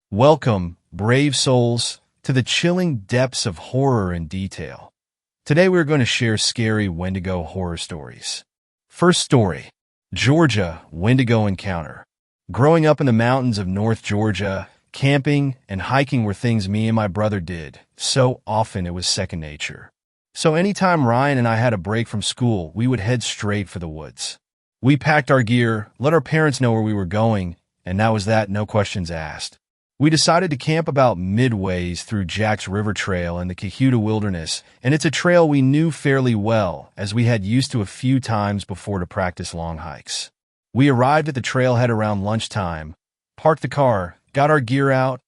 Welcome, brave souls, to the chilling depths of horror and detail. Today we're going to share scary Wendigo horror stories. First story, Georgia Wendigo Encounter. Growing up in the mountains of North Georgia, camping and hiking were things me and my brother did. So often it was second nature. So anytime Ryan and I had a break from school, we would head straight for the woods. We packed our gear, let our parents know where we were going, and that was that, no questions asked. We decided to camp about midways through Jack's River Trail in the Cohutta Wilderness, and it's a trail we knew fairly well as we had used to a few times before to practice long hikes. We arrived at the trailhead around lunchtime, parked the car, got our gear out,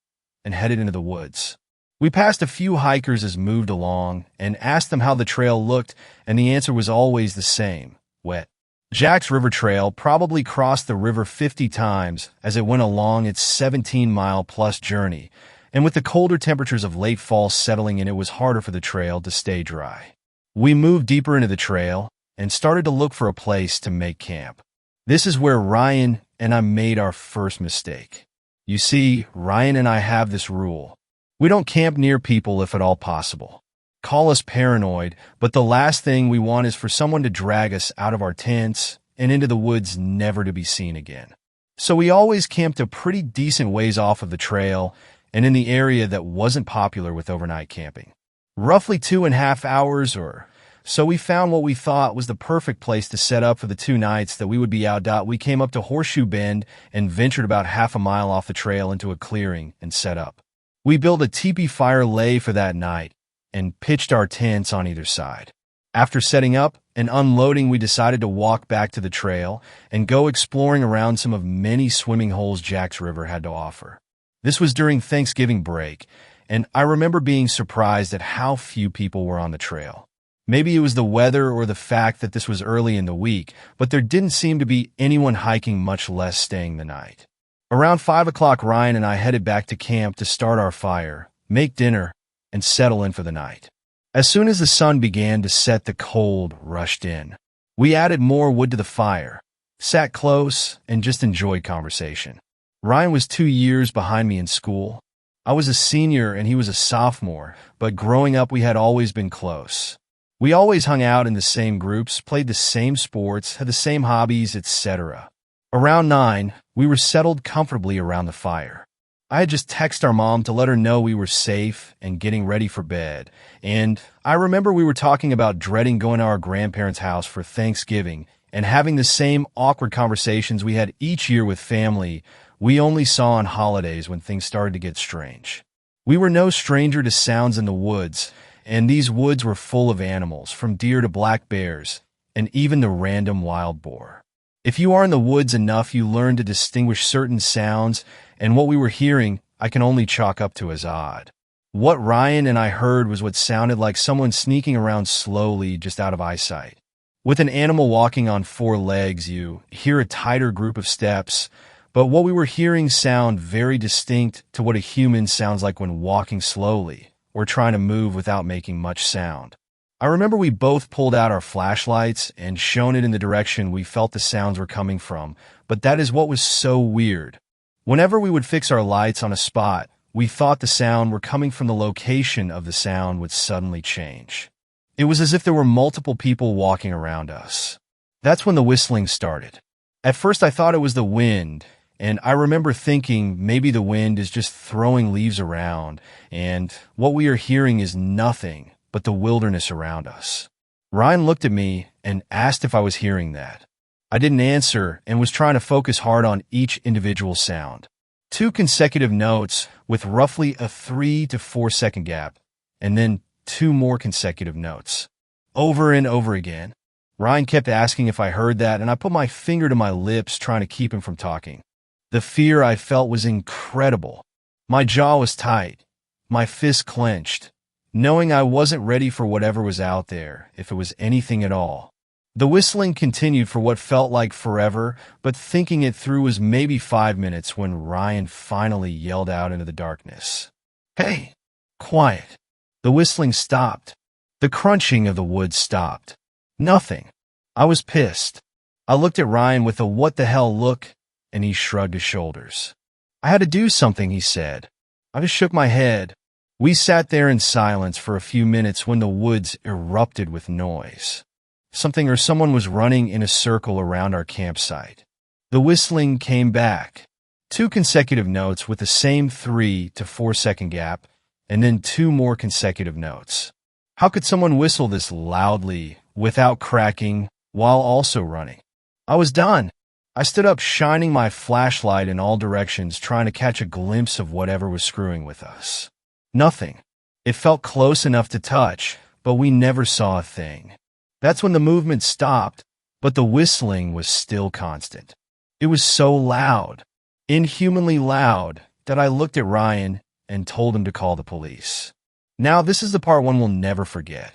and headed into the woods. We passed a few hikers as moved along and asked them how the trail looked, and the answer was always the same: wet. Jack's River Trail probably crossed the river 50 times as it went along its 17-mile-plus journey, and with the colder temperatures of late fall settling in, it was harder for the trail to stay dry. We moved deeper into the trail and started to look for a place to make camp. This is where Ryan and I made our first mistake. You see, Ryan and I have this rule: we don't camp near people if at all possible. Call us paranoid, but the last thing we want is for someone to drag us out of our tents and into the woods never to be seen again. So we always camped a pretty decent ways off of the trail and in the area that wasn't popular with overnight camping. Roughly 2.5 hours or so, we found what we thought was the perfect place to set up for the 2 nights that we would be out. We came up to Horseshoe Bend and ventured about half a mile off the trail into a clearing and set up. We built a teepee fire lay for that night and pitched our tents on either side. After setting up and unloading, we decided to walk back to the trail and go exploring around some of many swimming holes Jack's River had to offer. This was during Thanksgiving break, and I remember being surprised at how few people were on the trail. Maybe it was the weather or the fact that this was early in the week, but there didn't seem to be anyone hiking, much less staying the night. Around 5 o'clock, Ryan and I headed back to camp to start our fire, make dinner, and settle in for the night. As soon as the sun began to set, the cold rushed in. We added more wood to the fire, sat close, and just enjoyed conversation. Ryan was 2 years behind me in school. I was a senior and he was a sophomore, but growing up we had always been close. We always hung out in the same groups, played the same sports, had the same hobbies, etc. Around 9, we were settled comfortably around the fire. I had just texted our mom to let her know we were safe and getting ready for bed, and I remember we were talking about dreading going to our grandparents' house for Thanksgiving and having the same awkward conversations we had each year with family we only saw on holidays when things started to get strange. We were no stranger to sounds in the woods, and these woods were full of animals, from deer to black bears, and even the random wild boar. If you are in the woods enough, you learn to distinguish certain sounds, and what we were hearing I can only chalk up to as odd. What Ryan and I heard was what sounded like someone sneaking around slowly just out of eyesight. With an animal walking on 4 legs, you hear a tighter group of steps, but what we were hearing sound very distinct to what a human sounds like when walking slowly or trying to move without making much sound. I remember we both pulled out our flashlights and shone it in the direction we felt the sounds were coming from, but that is what was so weird. Whenever we would fix our lights on a spot, we thought the sound were coming from the location of the sound would suddenly change. It was as if there were multiple people walking around us. That's when the whistling started. At first I thought it was the wind, and I remember thinking maybe the wind is just throwing leaves around, and what we are hearing is nothing but the wilderness around us. Ryan looked at me and asked if I was hearing that. I didn't answer and was trying to focus hard on each individual sound. 2 consecutive notes with roughly a 3 to 4 second gap, and then 2 more consecutive notes. Over and over again. Ryan kept asking if I heard that, and I put my finger to my lips trying to keep him from talking. The fear I felt was incredible. My jaw was tight, my fist clenched, knowing I wasn't ready for whatever was out there, if it was anything at all. The whistling continued for what felt like forever, but thinking it through was maybe 5 minutes when Ryan finally yelled out into the darkness, "Hey, quiet." The whistling stopped. The crunching of the wood stopped. Nothing. I was pissed. I looked at Ryan with a what the hell look, and he shrugged his shoulders. I had to do something, he said. I just shook my head. We sat there in silence for a few minutes when the woods erupted with noise. Something or someone was running in a circle around our campsite. The whistling came back. 2 consecutive notes with the same 3 to 4 second gap, and then 2 more consecutive notes. How could someone whistle this loudly, without cracking, while also running? I was done. I stood up, shining my flashlight in all directions, trying to catch a glimpse of whatever was screwing with us. Nothing. It felt close enough to touch, but we never saw a thing. That's when the movement stopped, but the whistling was still constant. It was so loud, inhumanly loud, that I looked at Ryan and told him to call the police. Now, this is the part one will never forget.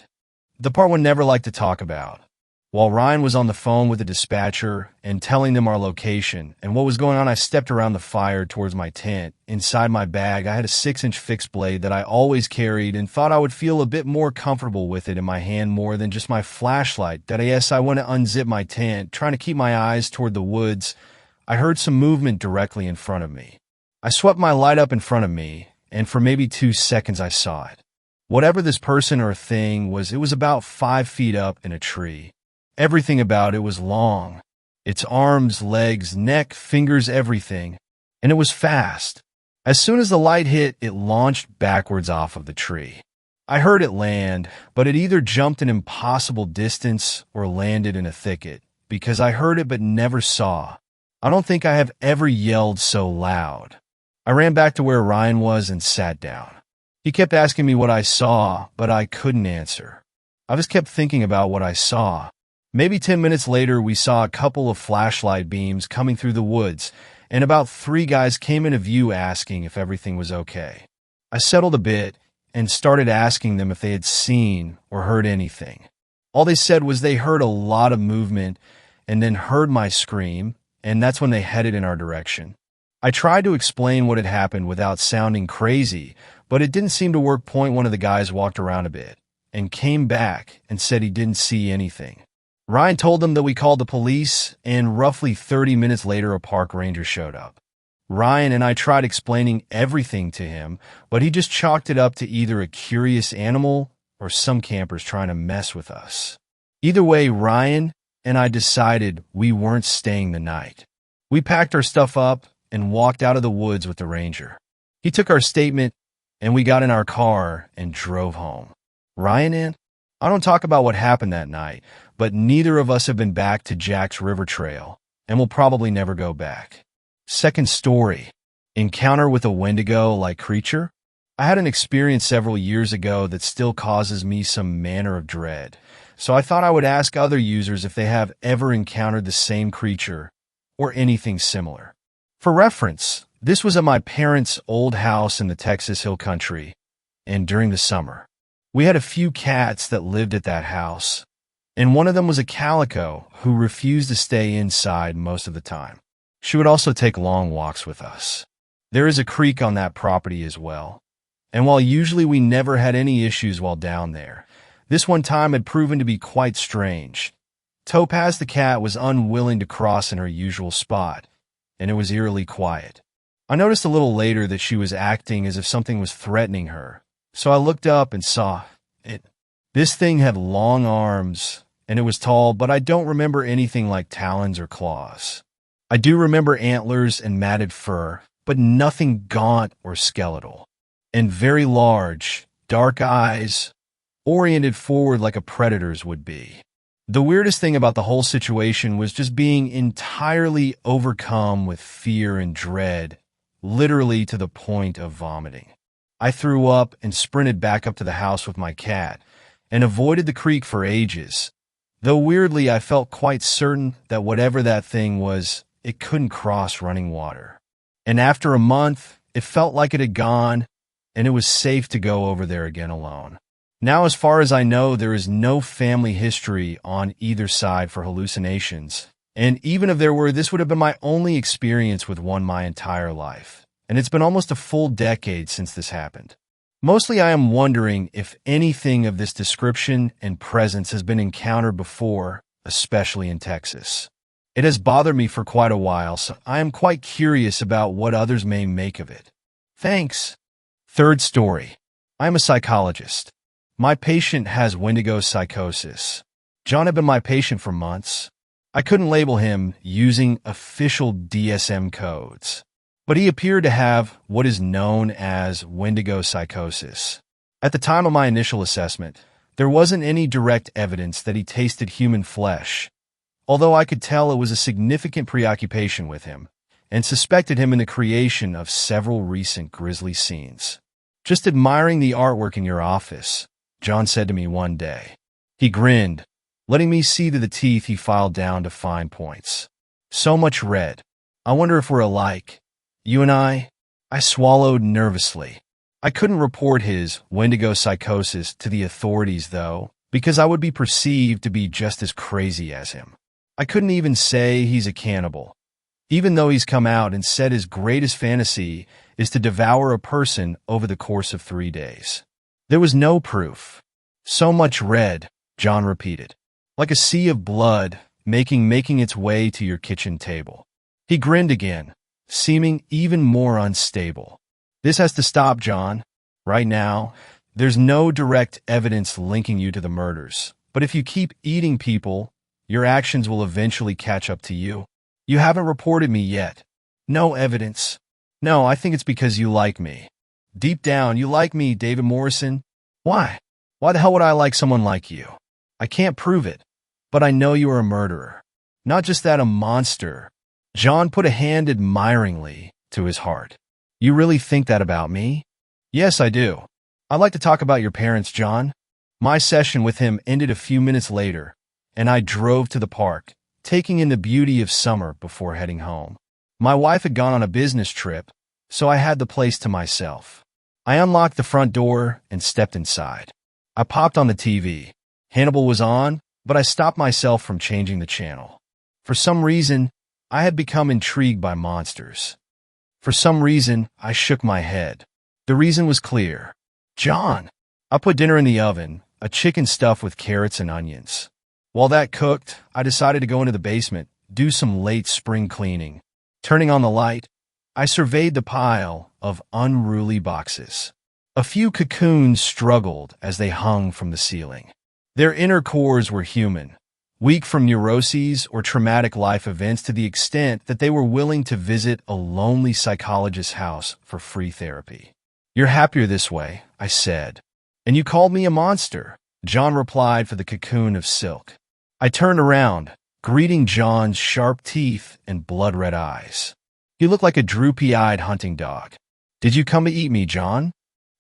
The part one never liked to talk about. While Ryan was on the phone with the dispatcher and telling them our location and what was going on, I stepped around the fire towards my tent. Inside my bag, I had a 6-inch fixed blade that I always carried and thought I would feel a bit more comfortable with it in my hand more than just my flashlight. That yes, I went to unzip my tent, trying to keep my eyes toward the woods. I heard some movement directly in front of me. I swept my light up in front of me, and for maybe 2 seconds I saw it. Whatever this person or thing was, it was about 5 feet up in a tree. Everything about it was long. Its arms, legs, neck, fingers, everything. And it was fast. As soon as the light hit, it launched backwards off of the tree. I heard it land, but it either jumped an impossible distance or landed in a thicket, because I heard it but never saw. I don't think I have ever yelled so loud. I ran back to where Ryan was and sat down. He kept asking me what I saw, but I couldn't answer. I just kept thinking about what I saw. Maybe 10 minutes later, we saw a couple of flashlight beams coming through the woods, and about 3 guys came into view asking if everything was okay. I settled a bit and started asking them if they had seen or heard anything. All they said was they heard a lot of movement and then heard my scream, and that's when they headed in our direction. I tried to explain what had happened without sounding crazy, but it didn't seem to work. One of the guys walked around a bit and came back and said he didn't see anything. Ryan told them that we called the police, and roughly 30 minutes later, a park ranger showed up. Ryan and I tried explaining everything to him, but he just chalked it up to either a curious animal or some campers trying to mess with us. Either way, Ryan and I decided we weren't staying the night. We packed our stuff up and walked out of the woods with the ranger. He took our statement, and we got in our car and drove home. Ryan and I don't talk about what happened that night, but neither of us have been back to Jack's River Trail, and will probably never go back. Second story, encounter with a Wendigo-like creature. I had an experience several years ago that still causes me some manner of dread, so I thought I would ask other users if they have ever encountered the same creature or anything similar. For reference, this was at my parents' old house in the Texas Hill Country, and during the summer. We had a few cats that lived at that house, and one of them was a calico who refused to stay inside most of the time. She would also take long walks with us. There is a creek on that property as well, and while usually we never had any issues while down there, this one time had proven to be quite strange. Topaz the cat was unwilling to cross in her usual spot, and it was eerily quiet. I noticed a little later that she was acting as if something was threatening her, so I looked up and saw it. This thing had long arms, and it was tall, but I don't remember anything like talons or claws. I do remember antlers and matted fur, but nothing gaunt or skeletal. And very large, dark eyes, oriented forward like a predator's would be. The weirdest thing about the whole situation was just being entirely overcome with fear and dread, literally to the point of vomiting. I threw up and sprinted back up to the house with my cat, and avoided the creek for ages, though weirdly I felt quite certain that whatever that thing was, it couldn't cross running water. And after a month, it felt like it had gone, and it was safe to go over there again alone. Now, as far as I know, there is no family history on either side for hallucinations, and even if there were, this would have been my only experience with one my entire life. And it's been almost a full decade since this happened. Mostly I am wondering if anything of this description and presence has been encountered before, especially in Texas. It has bothered me for quite a while, so I am quite curious about what others may make of it. Thanks. Third story. I am a psychologist. My patient has Wendigo psychosis. John had been my patient for months. I couldn't label him using official DSM codes, but he appeared to have what is known as Wendigo psychosis. At the time of my initial assessment, there wasn't any direct evidence that he tasted human flesh, although I could tell it was a significant preoccupation with him, and suspected him in the creation of several recent grisly scenes. "Just admiring the artwork in your office," John said to me one day. He grinned, letting me see to the teeth he filed down to fine points. "So much red. I wonder if we're alike. You and I?" I swallowed nervously. I couldn't report his Wendigo psychosis to the authorities, though, because I would be perceived to be just as crazy as him. I couldn't even say he's a cannibal, even though he's come out and said his greatest fantasy is to devour a person over the course of 3 days. There was no proof. "So much red," John repeated, "like a sea of blood making its way to your kitchen table." He grinned again, seeming even more unstable. "This has to stop, John. Right now, there's no direct evidence linking you to the murders, but if you keep eating people, your actions will eventually catch up to you. You haven't reported me yet." "No evidence." "No, I think it's because you like me. Deep down, you like me, David Morrison." "Why? Why the hell would I like someone like you?" "I can't prove it, but I know you are a murderer. Not just that, a monster." John put a hand admiringly to his heart. "You really think that about me?" "Yes, I do. I'd like to talk about your parents, John." My session with him ended a few minutes later, and I drove to the park, taking in the beauty of summer before heading home. My wife had gone on a business trip, so I had the place to myself. I unlocked the front door and stepped inside. I popped on the TV. Hannibal was on, but I stopped myself from changing the channel. For some reason, I had become intrigued by monsters. For some reason, I shook my head. The reason was clear. "John." I put dinner in the oven, a chicken stuffed with carrots and onions. While that cooked, I decided to go into the basement, do some late spring cleaning. Turning on the light, I surveyed the pile of unruly boxes. A few cocoons struggled as they hung from the ceiling. Their inner cores were human, weak from neuroses or traumatic life events to the extent that they were willing to visit a lonely psychologist's house for free therapy. "You're happier this way," I said. "And you called me a monster," John replied for the cocoon of silk. I turned around, greeting John's sharp teeth and blood-red eyes. He looked like a droopy-eyed hunting dog. "Did you come to eat me, John?"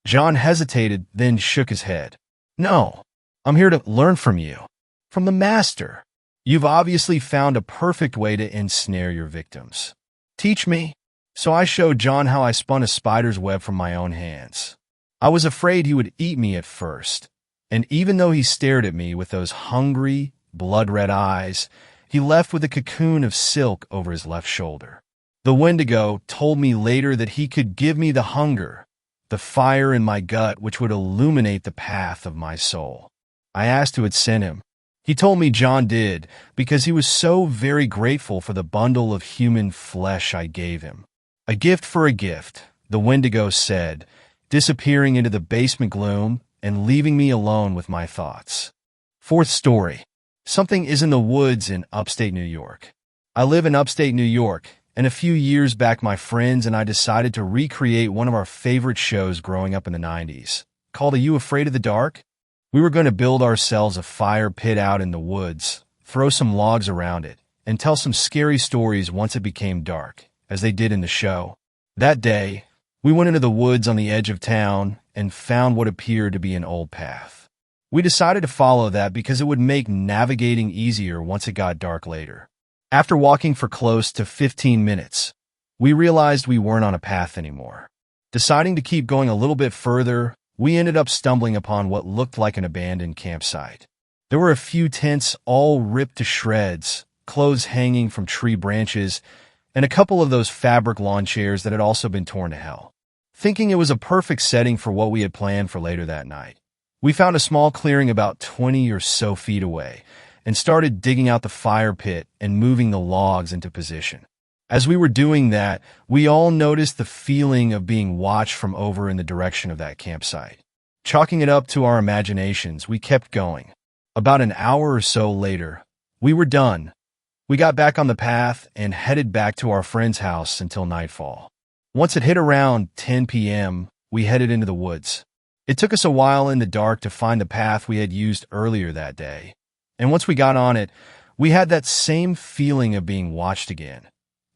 John hesitated, then shook his head. "No, I'm here to learn from you. From the master. You've obviously found a perfect way to ensnare your victims. Teach me." So I showed John how I spun a spider's web from my own hands. I was afraid he would eat me at first, and even though he stared at me with those hungry, blood-red eyes, he left with a cocoon of silk over his left shoulder. The Wendigo told me later that he could give me the hunger, the fire in my gut which would illuminate the path of my soul. I asked who had sent him. He told me John did, because he was so very grateful for the bundle of human flesh I gave him. "A gift for a gift," the Wendigo said, disappearing into the basement gloom and leaving me alone with my thoughts. Fourth story. Something is in the woods in upstate New York. I live in upstate New York, and a few years back my friends and I decided to recreate one of our favorite shows growing up in the 90s, called Are You Afraid of the Dark? We were going to build ourselves a fire pit out in the woods, throw some logs around it, and tell some scary stories once it became dark, as they did in the show. That day, we went into the woods on the edge of town and found what appeared to be an old path. We decided to follow that because it would make navigating easier once it got dark later. After walking for close to 15 minutes, we realized we weren't on a path anymore. Deciding to keep going a little bit further, we ended up stumbling upon what looked like an abandoned campsite. There were a few tents all ripped to shreds, clothes hanging from tree branches, and a couple of those fabric lawn chairs that had also been torn to hell. Thinking it was a perfect setting for what we had planned for later that night, we found a small clearing about 20 or so feet away, and started digging out the fire pit and moving the logs into position. As we were doing that, we all noticed the feeling of being watched from over in the direction of that campsite. Chalking it up to our imaginations, we kept going. About an hour or so later, we were done. We got back on the path and headed back to our friend's house until nightfall. Once it hit around 10 p.m., we headed into the woods. It took us a while in the dark to find the path we had used earlier that day. And once we got on it, we had that same feeling of being watched again,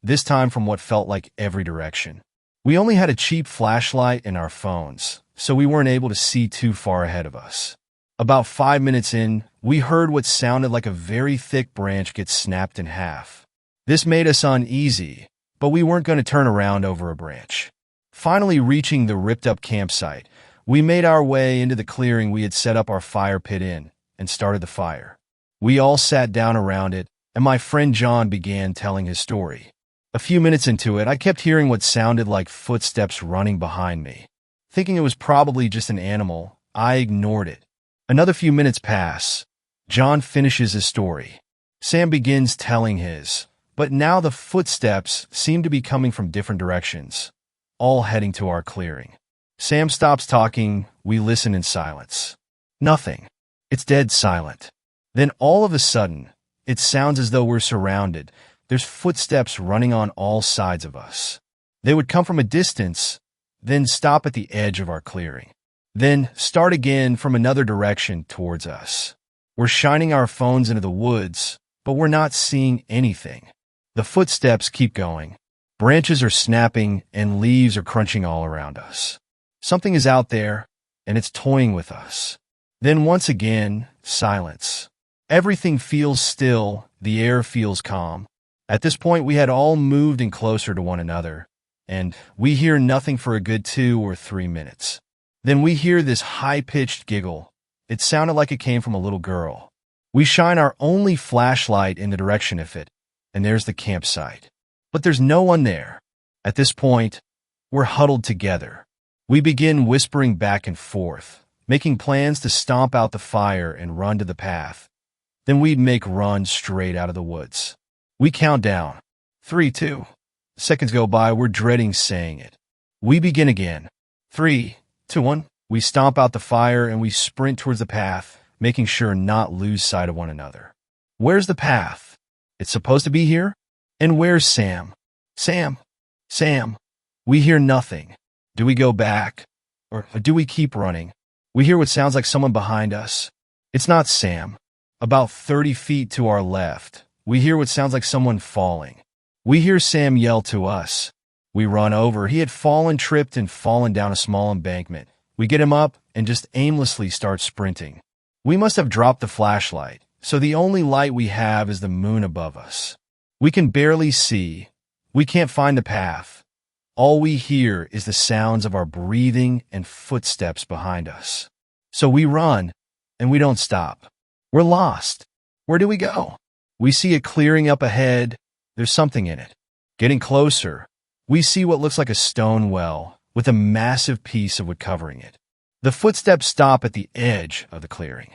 this time from what felt like every direction. We only had a cheap flashlight in our phones, so we weren't able to see too far ahead of us. About 5 minutes in, we heard what sounded like a very thick branch get snapped in half. This made us uneasy, but we weren't going to turn around over a branch. Finally reaching the ripped-up campsite, we made our way into the clearing we had set up our fire pit in and started the fire. We all sat down around it, and my friend John began telling his story. A few minutes into it, I kept hearing what sounded like footsteps running behind me. Thinking it was probably just an animal, I ignored it. Another few minutes pass. John finishes his story. Sam begins telling his, but now the footsteps seem to be coming from different directions, all heading to our clearing. Sam stops talking. We listen in silence. Nothing. It's dead silent. Then all of a sudden, it sounds as though we're surrounded. There's footsteps running on all sides of us. They would come from a distance, then stop at the edge of our clearing, then start again from another direction towards us. We're shining our phones into the woods, but we're not seeing anything. The footsteps keep going. Branches are snapping and leaves are crunching all around us. Something is out there, and it's toying with us. Then once again, silence. Everything feels still. The air feels calm. At this point, we had all moved in closer to one another, and we hear nothing for a good 2 or 3 minutes. Then we hear this high-pitched giggle. It sounded like it came from a little girl. We shine our only flashlight in the direction of it, and there's the campsite. But there's no one there. At this point, we're huddled together. We begin whispering back and forth, making plans to stomp out the fire and run to the path. Then we'd make runs straight out of the woods. We count down. 3, 2. Seconds go by, we're dreading saying it. We begin again. 3, 2, 1. We stomp out the fire and we sprint towards the path, making sure not lose sight of one another. Where's the path? It's supposed to be here? And where's Sam? Sam. Sam. We hear nothing. Do we go back? Or do we keep running? We hear what sounds like someone behind us. It's not Sam. About 30 feet to our left, we hear what sounds like someone falling. We hear Sam yell to us. We run over. He had tripped and fallen down a small embankment. We get him up and just aimlessly start sprinting. We must have dropped the flashlight, so the only light we have is the moon above us. We can barely see. We can't find the path. All we hear is the sounds of our breathing and footsteps behind us. So we run, and we don't stop. We're lost. Where do we go? We see a clearing up ahead. There's something in it. Getting closer, we see what looks like a stone well with a massive piece of wood covering it. The footsteps stop at the edge of the clearing.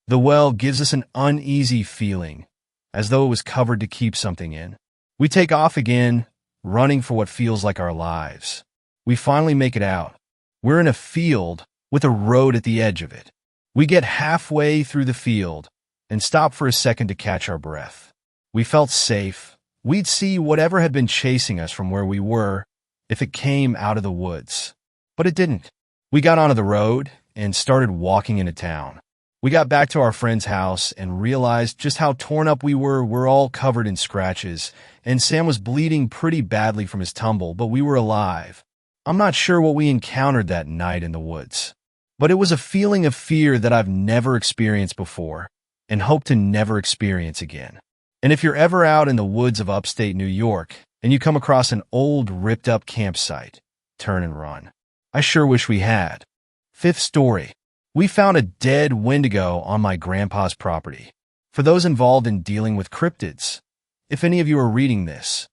The well gives us an uneasy feeling, as though it was covered to keep something in. We take off again, running for what feels like our lives. We finally make it out. We're in a field with a road at the edge of it. We get halfway through the field and stop for a second to catch our breath. We felt safe. We'd see whatever had been chasing us from where we were if it came out of the woods. But it didn't. We got onto the road and started walking into town. We got back to our friend's house and realized just how torn up we were. We're all covered in scratches, and Sam was bleeding pretty badly from his tumble, but we were alive. I'm not sure what we encountered that night in the woods, but it was a feeling of fear that I've never experienced before and hope to never experience again. And if you're ever out in the woods of upstate New York and you come across an old ripped-up campsite, turn and run. I sure wish we had. 5th story. We found a dead Wendigo on my grandpa's property. For those involved in dealing with cryptids, if any of you are reading this,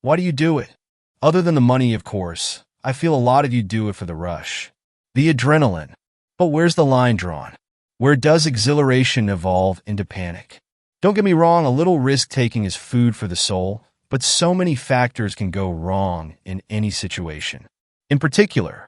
why do you do it? Other than the money, of course, I feel a lot of you do it for the rush, the adrenaline. But where's the line drawn? Where does exhilaration evolve into panic? Don't get me wrong, a little risk-taking is food for the soul, but so many factors can go wrong in any situation. In particular,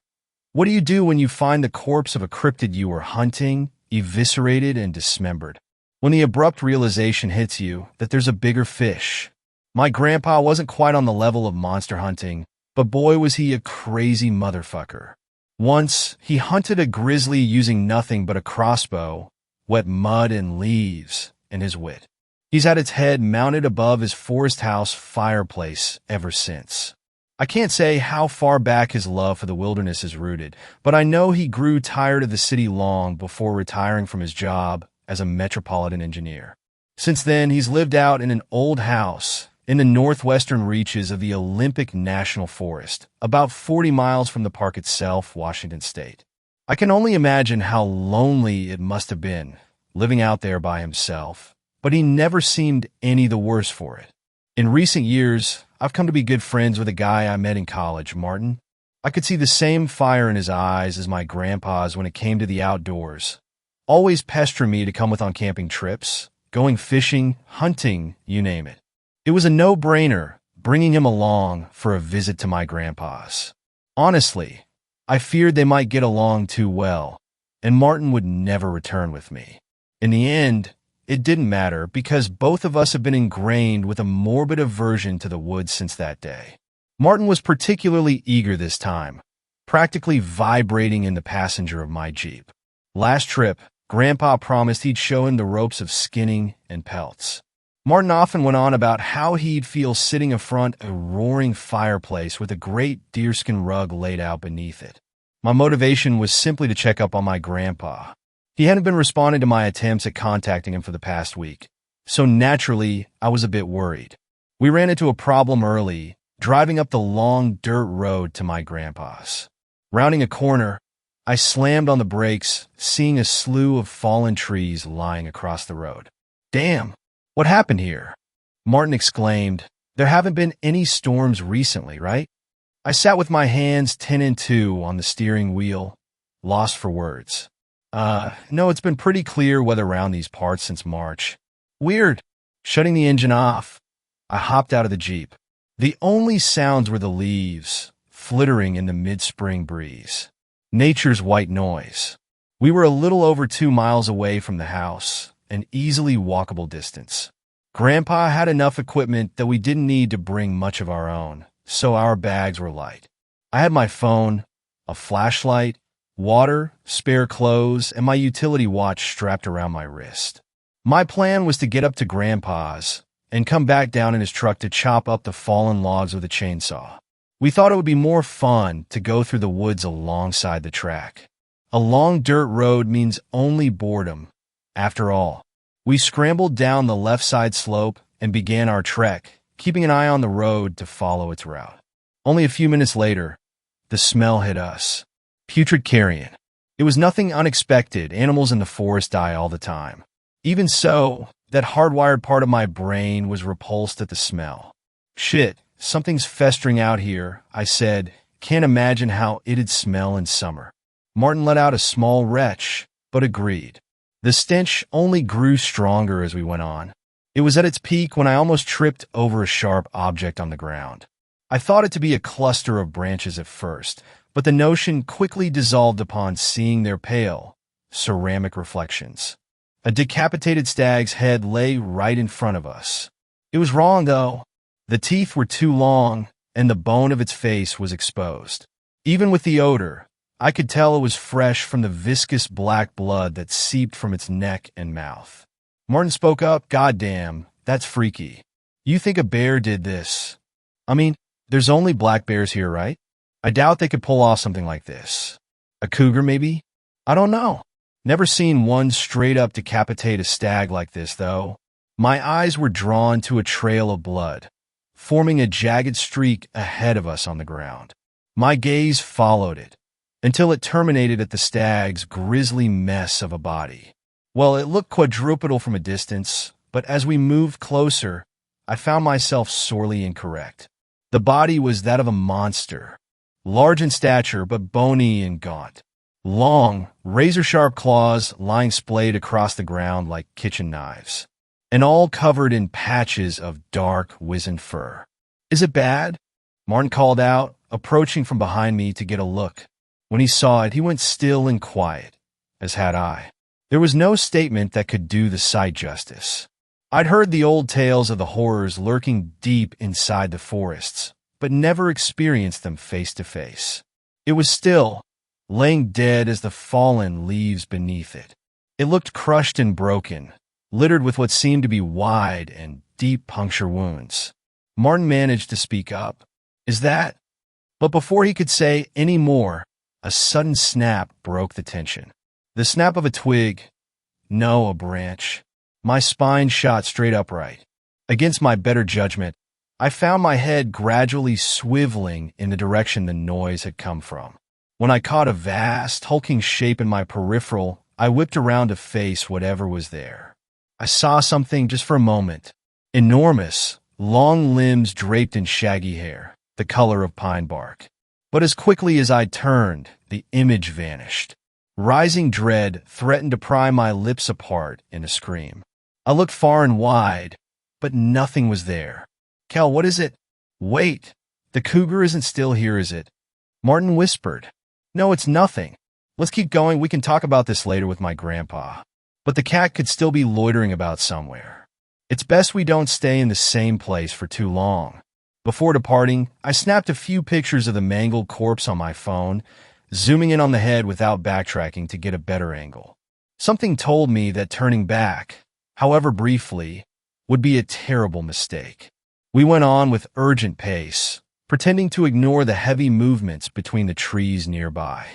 what do you do when you find the corpse of a cryptid you were hunting, eviscerated, and dismembered? When the abrupt realization hits you that there's a bigger fish. My grandpa wasn't quite on the level of monster hunting, but boy was he a crazy motherfucker. Once, he hunted a grizzly using nothing but a crossbow, wet mud and leaves, and his wit. He's had its head mounted above his forest house fireplace ever since. I can't say how far back his love for the wilderness is rooted, but I know he grew tired of the city long before retiring from his job as a metropolitan engineer. Since then, he's lived out in an old house in the northwestern reaches of the Olympic National Forest, about 40 miles from the park itself, Washington State. I can only imagine how lonely it must have been, living out there by himself, but he never seemed any the worse for it. In recent years, I've come to be good friends with a guy I met in college, Martin. I could see the same fire in his eyes as my grandpa's when it came to the outdoors, always pestering me to come with on camping trips, going fishing, hunting, you name it. It was a no-brainer bringing him along for a visit to my grandpa's. Honestly, I feared they might get along too well, and Martin would never return with me. In the end, it didn't matter because both of us have been ingrained with a morbid aversion to the woods since that day. Martin was particularly eager this time, practically vibrating in the passenger of my Jeep. Last trip, Grandpa promised he'd show him the ropes of skinning and pelts. Martin often went on about how he'd feel sitting affront a roaring fireplace with a great deerskin rug laid out beneath it. My motivation was simply to check up on my grandpa. He hadn't been responding to my attempts at contacting him for the past week, so naturally, I was a bit worried. We ran into a problem early, driving up the long dirt road to my grandpa's. Rounding a corner, I slammed on the brakes, seeing a slew of fallen trees lying across the road. Damn, what happened here? Martin exclaimed. There haven't been any storms recently, right? I sat with my hands 10 and 2 on the steering wheel, lost for words. No, it's been pretty clear weather around these parts since March. Weird. Shutting the engine off, I hopped out of the Jeep. The only sounds were the leaves, flittering in the mid-spring breeze. Nature's white noise. We were a little over 2 miles away from the house, an easily walkable distance. Grandpa had enough equipment that we didn't need to bring much of our own, so our bags were light. I had my phone, a flashlight, water, spare clothes, and my utility watch strapped around my wrist. My plan was to get up to Grandpa's and come back down in his truck to chop up the fallen logs with a chainsaw. We thought it would be more fun to go through the woods alongside the track. A long dirt road means only boredom. After all, we scrambled down the left side slope and began our trek, keeping an eye on the road to follow its route. Only a few minutes later, the smell hit us. Putrid carrion. It was nothing unexpected. Animals in the forest die all the time. Even so, that hardwired part of my brain was repulsed at the smell. Shit, something's festering out here, I said. Can't imagine how it'd smell in summer. Martin let out a small retch, but agreed. The stench only grew stronger as we went on. It was at its peak when I almost tripped over a sharp object on the ground. I thought it to be a cluster of branches at first, but the notion quickly dissolved upon seeing their pale, ceramic reflections. A decapitated stag's head lay right in front of us. It was wrong, though. The teeth were too long, and the bone of its face was exposed. Even with the odor, I could tell it was fresh from the viscous black blood that seeped from its neck and mouth. Martin spoke up. Goddamn, that's freaky. You think a bear did this? I mean, there's only black bears here, right? I doubt they could pull off something like this. A cougar, maybe? I don't know. Never seen one straight up decapitate a stag like this, though. My eyes were drawn to a trail of blood, forming a jagged streak ahead of us on the ground. My gaze followed it, until it terminated at the stag's grisly mess of a body. Well, it looked quadrupedal from a distance, but as we moved closer, I found myself sorely incorrect. The body was that of a monster, large in stature but bony and gaunt. Long, razor-sharp claws lying splayed across the ground like kitchen knives. and all covered in patches of dark, wizened fur. "Is it bad?" Martin called out, approaching from behind me to get a look. When he saw it, he went still and quiet, as had I. There was no statement that could do the sight justice. I'd heard the old tales of the horrors lurking deep inside the forests, but never experienced them face to face. It was still, laying dead as the fallen leaves beneath it. It looked crushed and broken, littered with what seemed to be wide and deep puncture wounds. Martin managed to speak up. "Is that?" But before he could say any more, a sudden snap broke the tension. The snap of a twig. No, a branch. My spine shot straight upright. Against my better judgment, I found my head gradually swiveling in the direction the noise had come from. When I caught a vast, hulking shape in my peripheral, I whipped around to face whatever was there. I saw something just for a moment. Enormous, long limbs draped in shaggy hair, the color of pine bark. But as quickly as I turned, the image vanished. Rising dread threatened to pry my lips apart in a scream. I looked far and wide, but nothing was there. "Cal, what is it?" "Wait, the cougar isn't still here, is it?" Martin whispered. "No, it's nothing. Let's keep going. We can talk about this later with my grandpa." But the cat could still be loitering about somewhere. It's best we don't stay in the same place for too long. Before departing, I snapped a few pictures of the mangled corpse on my phone, zooming in on the head without backtracking to get a better angle. Something told me that turning back, however briefly, would be a terrible mistake. We went on with urgent pace, pretending to ignore the heavy movements between the trees nearby.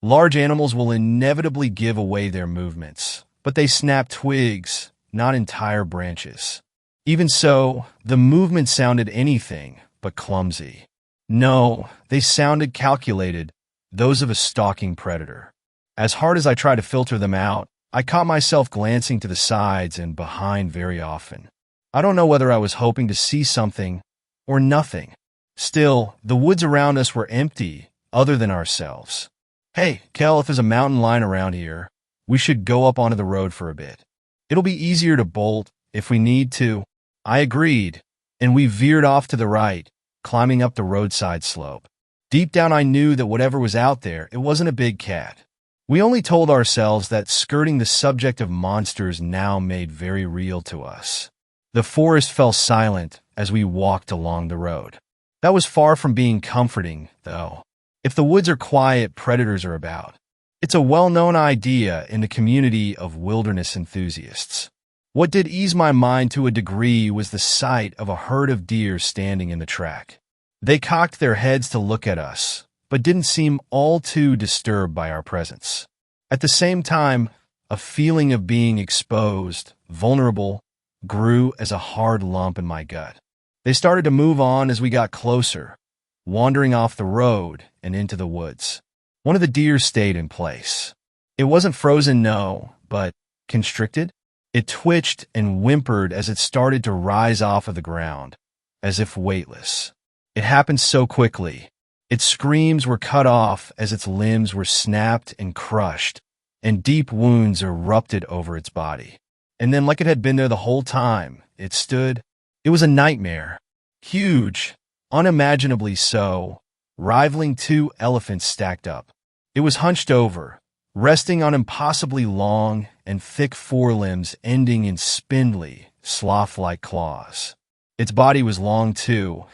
Large animals will inevitably give away their movements, but they snap twigs, not entire branches. Even so, the movement sounded anything but clumsy. No, they sounded calculated, those of a stalking predator. As hard as I tried to filter them out, I caught myself glancing to the sides and behind very often. I don't know whether I was hoping to see something or nothing. Still, the woods around us were empty, other than ourselves. "Hey, Kel, if there's a mountain lion around here, we should go up onto the road for a bit. It'll be easier to bolt if we need to." I agreed, and we veered off to the right, climbing up the roadside slope. Deep down I knew that whatever was out there, it wasn't a big cat. We only told ourselves that skirting the subject of monsters now made very real to us. The forest fell silent as we walked along the road. That was far from being comforting, though. If the woods are quiet, predators are about. It's a well-known idea in the community of wilderness enthusiasts. What did ease my mind to a degree was the sight of a herd of deer standing in the track. They cocked their heads to look at us, but didn't seem all too disturbed by our presence. At the same time, a feeling of being exposed, vulnerable, grew as a hard lump in my gut. They started to move on as we got closer, wandering off the road and into the woods. One of the deer stayed in place. It wasn't frozen, no, but constricted. It twitched and whimpered as it started to rise off of the ground, as if weightless. It happened so quickly. Its screams were cut off as its limbs were snapped and crushed, and deep wounds erupted over its body. And then, like it had been there the whole time, it stood. It was a nightmare. Huge, unimaginably so, rivaling two elephants stacked up. It was hunched over, resting on impossibly long and thick forelimbs ending in spindly, sloth-like claws. Its body was long, too,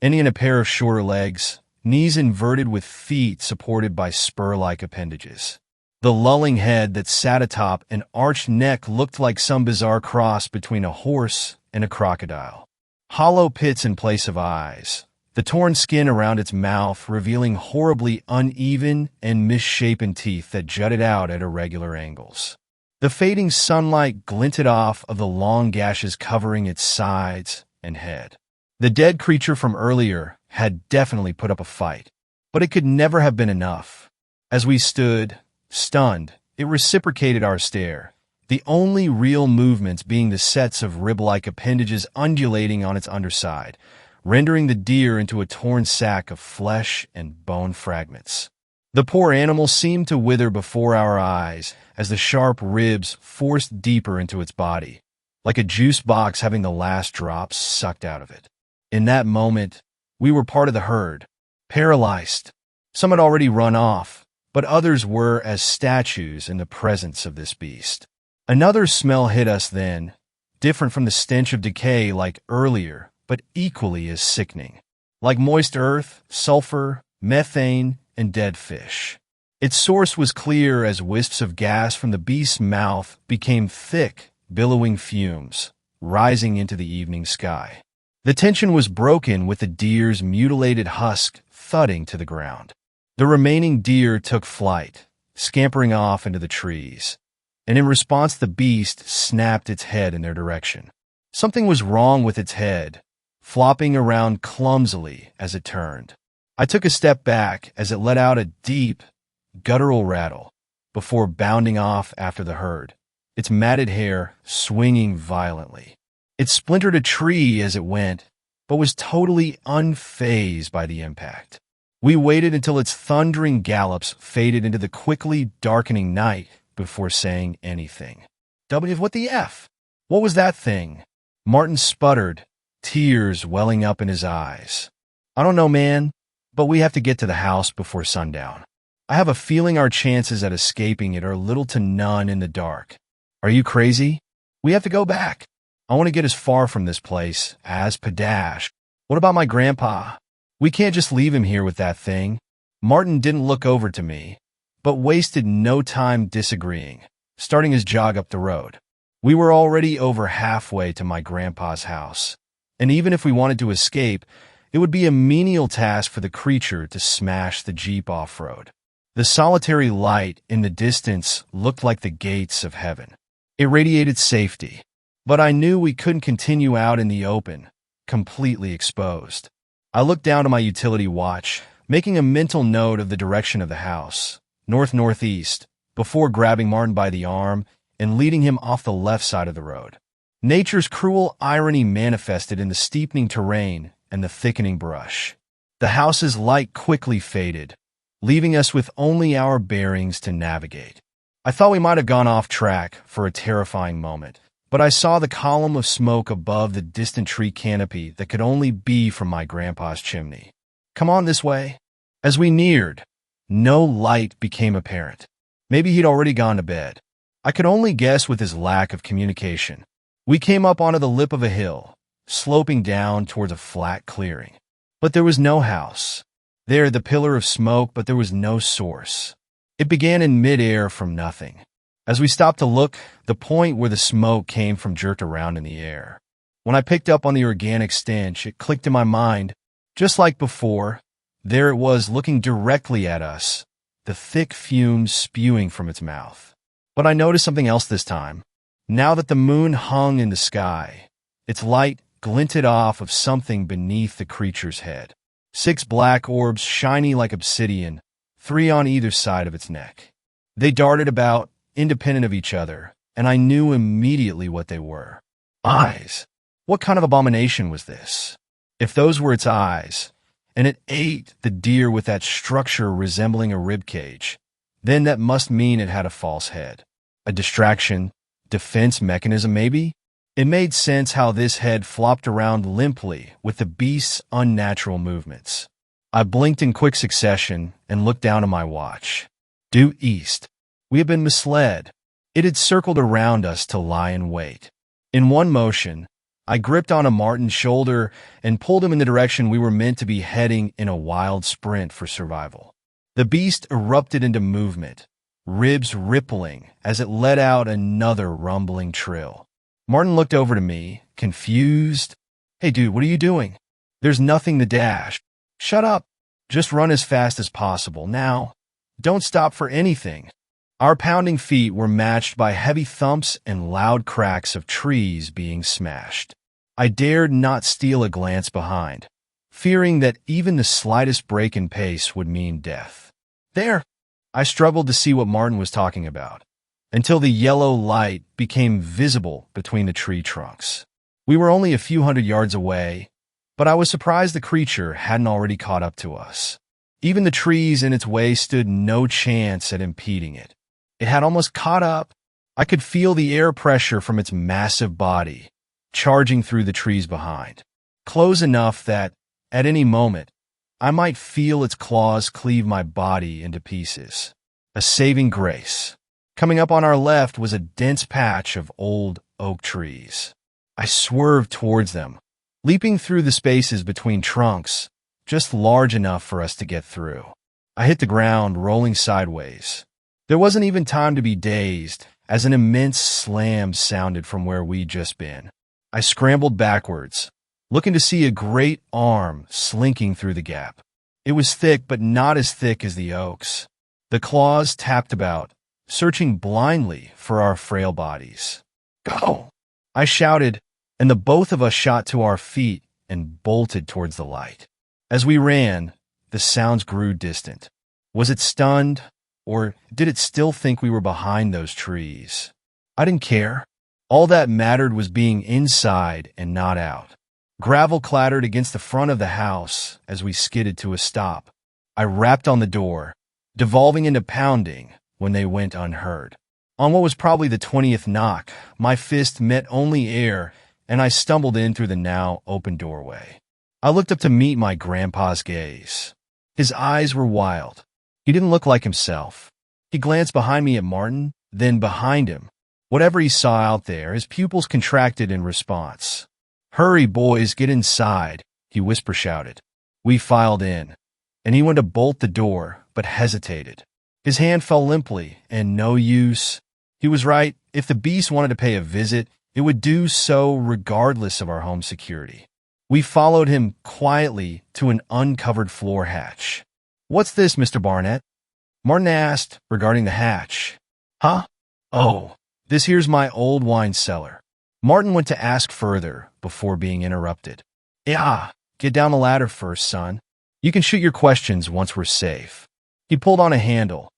ending in a pair of shorter legs, knees inverted with feet supported by spur-like appendages. The lolling head that sat atop an arched neck looked like some bizarre cross between a horse and a crocodile. Hollow pits in place of eyes, the torn skin around its mouth revealing horribly uneven and misshapen teeth that jutted out at irregular angles. The fading sunlight glinted off of the long gashes covering its sides and head. The dead creature from earlier had definitely put up a fight, but it could never have been enough. As we stood, stunned, it reciprocated our stare, the only real movements being the sets of rib-like appendages undulating on its underside, rendering the deer into a torn sack of flesh and bone fragments. The poor animal seemed to wither before our eyes as the sharp ribs forced deeper into its body, like a juice box having the last drops sucked out of it. In that moment, we were part of the herd, paralyzed. Some had already run off, but others were as statues in the presence of this beast. Another smell hit us then, different from the stench of decay like earlier, but equally as sickening. Like moist earth, sulfur, methane, and dead fish. Its source was clear as wisps of gas from the beast's mouth became thick, billowing fumes, rising into the evening sky. The tension was broken with the deer's mutilated husk thudding to the ground. The remaining deer took flight, scampering off into the trees, and in response the beast snapped its head in their direction. Something was wrong with its head, flopping around clumsily as it turned. I took a step back as it let out a deep, guttural rattle before bounding off after the herd, its matted hair swinging violently. It splintered a tree as it went, but was totally unfazed by the impact. We waited until its thundering gallops faded into the quickly darkening night before saying anything. What the F? What was that thing? Martin sputtered, tears welling up in his eyes. I don't know, man, but we have to get to the house before sundown. I have a feeling our chances at escaping it are little to none in the dark. Are you crazy? We have to go back. I want to get as far from this place as Padash. What about my grandpa? We can't just leave him here with that thing. Martin didn't look over to me, but wasted no time disagreeing, starting his jog up the road. We were already over halfway to my grandpa's house, and even if we wanted to escape, it would be a menial task for the creature to smash the Jeep off-road. The solitary light in the distance looked like the gates of heaven. It radiated safety, but I knew we couldn't continue out in the open, completely exposed. I looked down at my utility watch, making a mental note of the direction of the house, north-northeast, before grabbing Martin by the arm and leading him off the left side of the road. Nature's cruel irony manifested in the steepening terrain and the thickening brush. The house's light quickly faded, leaving us with only our bearings to navigate. I thought we might have gone off track for a terrifying moment, but I saw the column of smoke above the distant tree canopy that could only be from my grandpa's chimney. Come on this way. As we neared, no light became apparent. Maybe he'd already gone to bed. I could only guess with his lack of communication. We came up onto the lip of a hill, sloping down towards a flat clearing. But there was no house. There, the pillar of smoke, but there was no source. It began in midair from nothing. As we stopped to look, the point where the smoke came from jerked around in the air. When I picked up on the organic stench, it clicked in my mind. Just like before, there it was looking directly at us, the thick fumes spewing from its mouth. But I noticed something else this time. Now that the moon hung in the sky, its light glinted off of something beneath the creature's head. 6 black orbs shiny like obsidian, 3 on either side of its neck. They darted about, independent of each other, and I knew immediately what they were. Eyes. What kind of abomination was this? If those were its eyes, and it ate the deer with that structure resembling a rib cage, then that must mean it had a false head. A distraction, defense mechanism maybe? It made sense how this head flopped around limply with the beast's unnatural movements. I blinked in quick succession and looked down at my watch. Due east. We had been misled. It had circled around us to lie in wait. In one motion, I gripped onto Martin's shoulder and pulled him in the direction we were meant to be heading in a wild sprint for survival. The beast erupted into movement, ribs rippling as it let out another rumbling trill. Martin looked over to me, confused. Hey dude, what are you doing? There's nothing to dash. Shut up. Just run as fast as possible. Now, don't stop for anything. Our pounding feet were matched by heavy thumps and loud cracks of trees being smashed. I dared not steal a glance behind, fearing that even the slightest break in pace would mean death. There! I struggled to see what Martin was talking about, until the yellow light became visible between the tree trunks. We were only a few hundred yards away, but I was surprised the creature hadn't already caught up to us. Even the trees in its way stood no chance at impeding it. It had almost caught up. I could feel the air pressure from its massive body, charging through the trees behind. Close enough that, at any moment, I might feel its claws cleave my body into pieces. A saving grace. Coming up on our left was a dense patch of old oak trees. I swerved towards them, leaping through the spaces between trunks, just large enough for us to get through. I hit the ground, rolling sideways. There wasn't even time to be dazed, as an immense slam sounded from where we'd just been. I scrambled backwards, looking to see a great arm slinking through the gap. It was thick, but not as thick as the oaks. The claws tapped about, searching blindly for our frail bodies. "Go!" I shouted, and the both of us shot to our feet and bolted towards the light. As we ran, the sounds grew distant. Was it stunned, or did it still think we were behind those trees? I didn't care. All that mattered was being inside and not out. Gravel clattered against the front of the house as we skidded to a stop. I rapped on the door, devolving into pounding when they went unheard. On what was probably the 20th knock, my fist met only air, and I stumbled in through the now open doorway. I looked up to meet my grandpa's gaze. His eyes were wild. He didn't look like himself. He glanced behind me at Martin, then behind him. Whatever he saw out there, his pupils contracted in response. "Hurry, boys, get inside," he whisper-shouted. We filed in, and he went to bolt the door, but hesitated. His hand fell limply, and no use. He was right. If the beast wanted to pay a visit, it would do so regardless of our home security. We followed him quietly to an uncovered floor hatch. "What's this, Mr. Barnett?" Martin asked, regarding the hatch. "Huh? Oh, this here's my old wine cellar." Martin went to ask further before being interrupted. "Yeah, get down the ladder first, son. You can shoot your questions once we're safe." He pulled on a handle,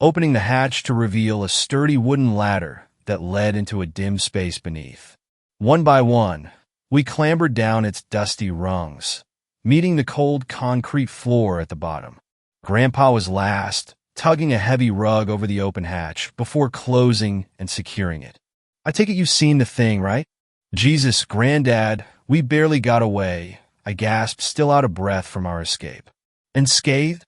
opening the hatch to reveal a sturdy wooden ladder that led into a dim space beneath. One by one, we clambered down its dusty rungs, meeting the cold concrete floor at the bottom. Grandpa was last, tugging a heavy rug over the open hatch before closing and securing it. "I take it you've seen the thing, right?" "Jesus, Granddad, we barely got away," I gasped, still out of breath from our escape. "Unscathed?"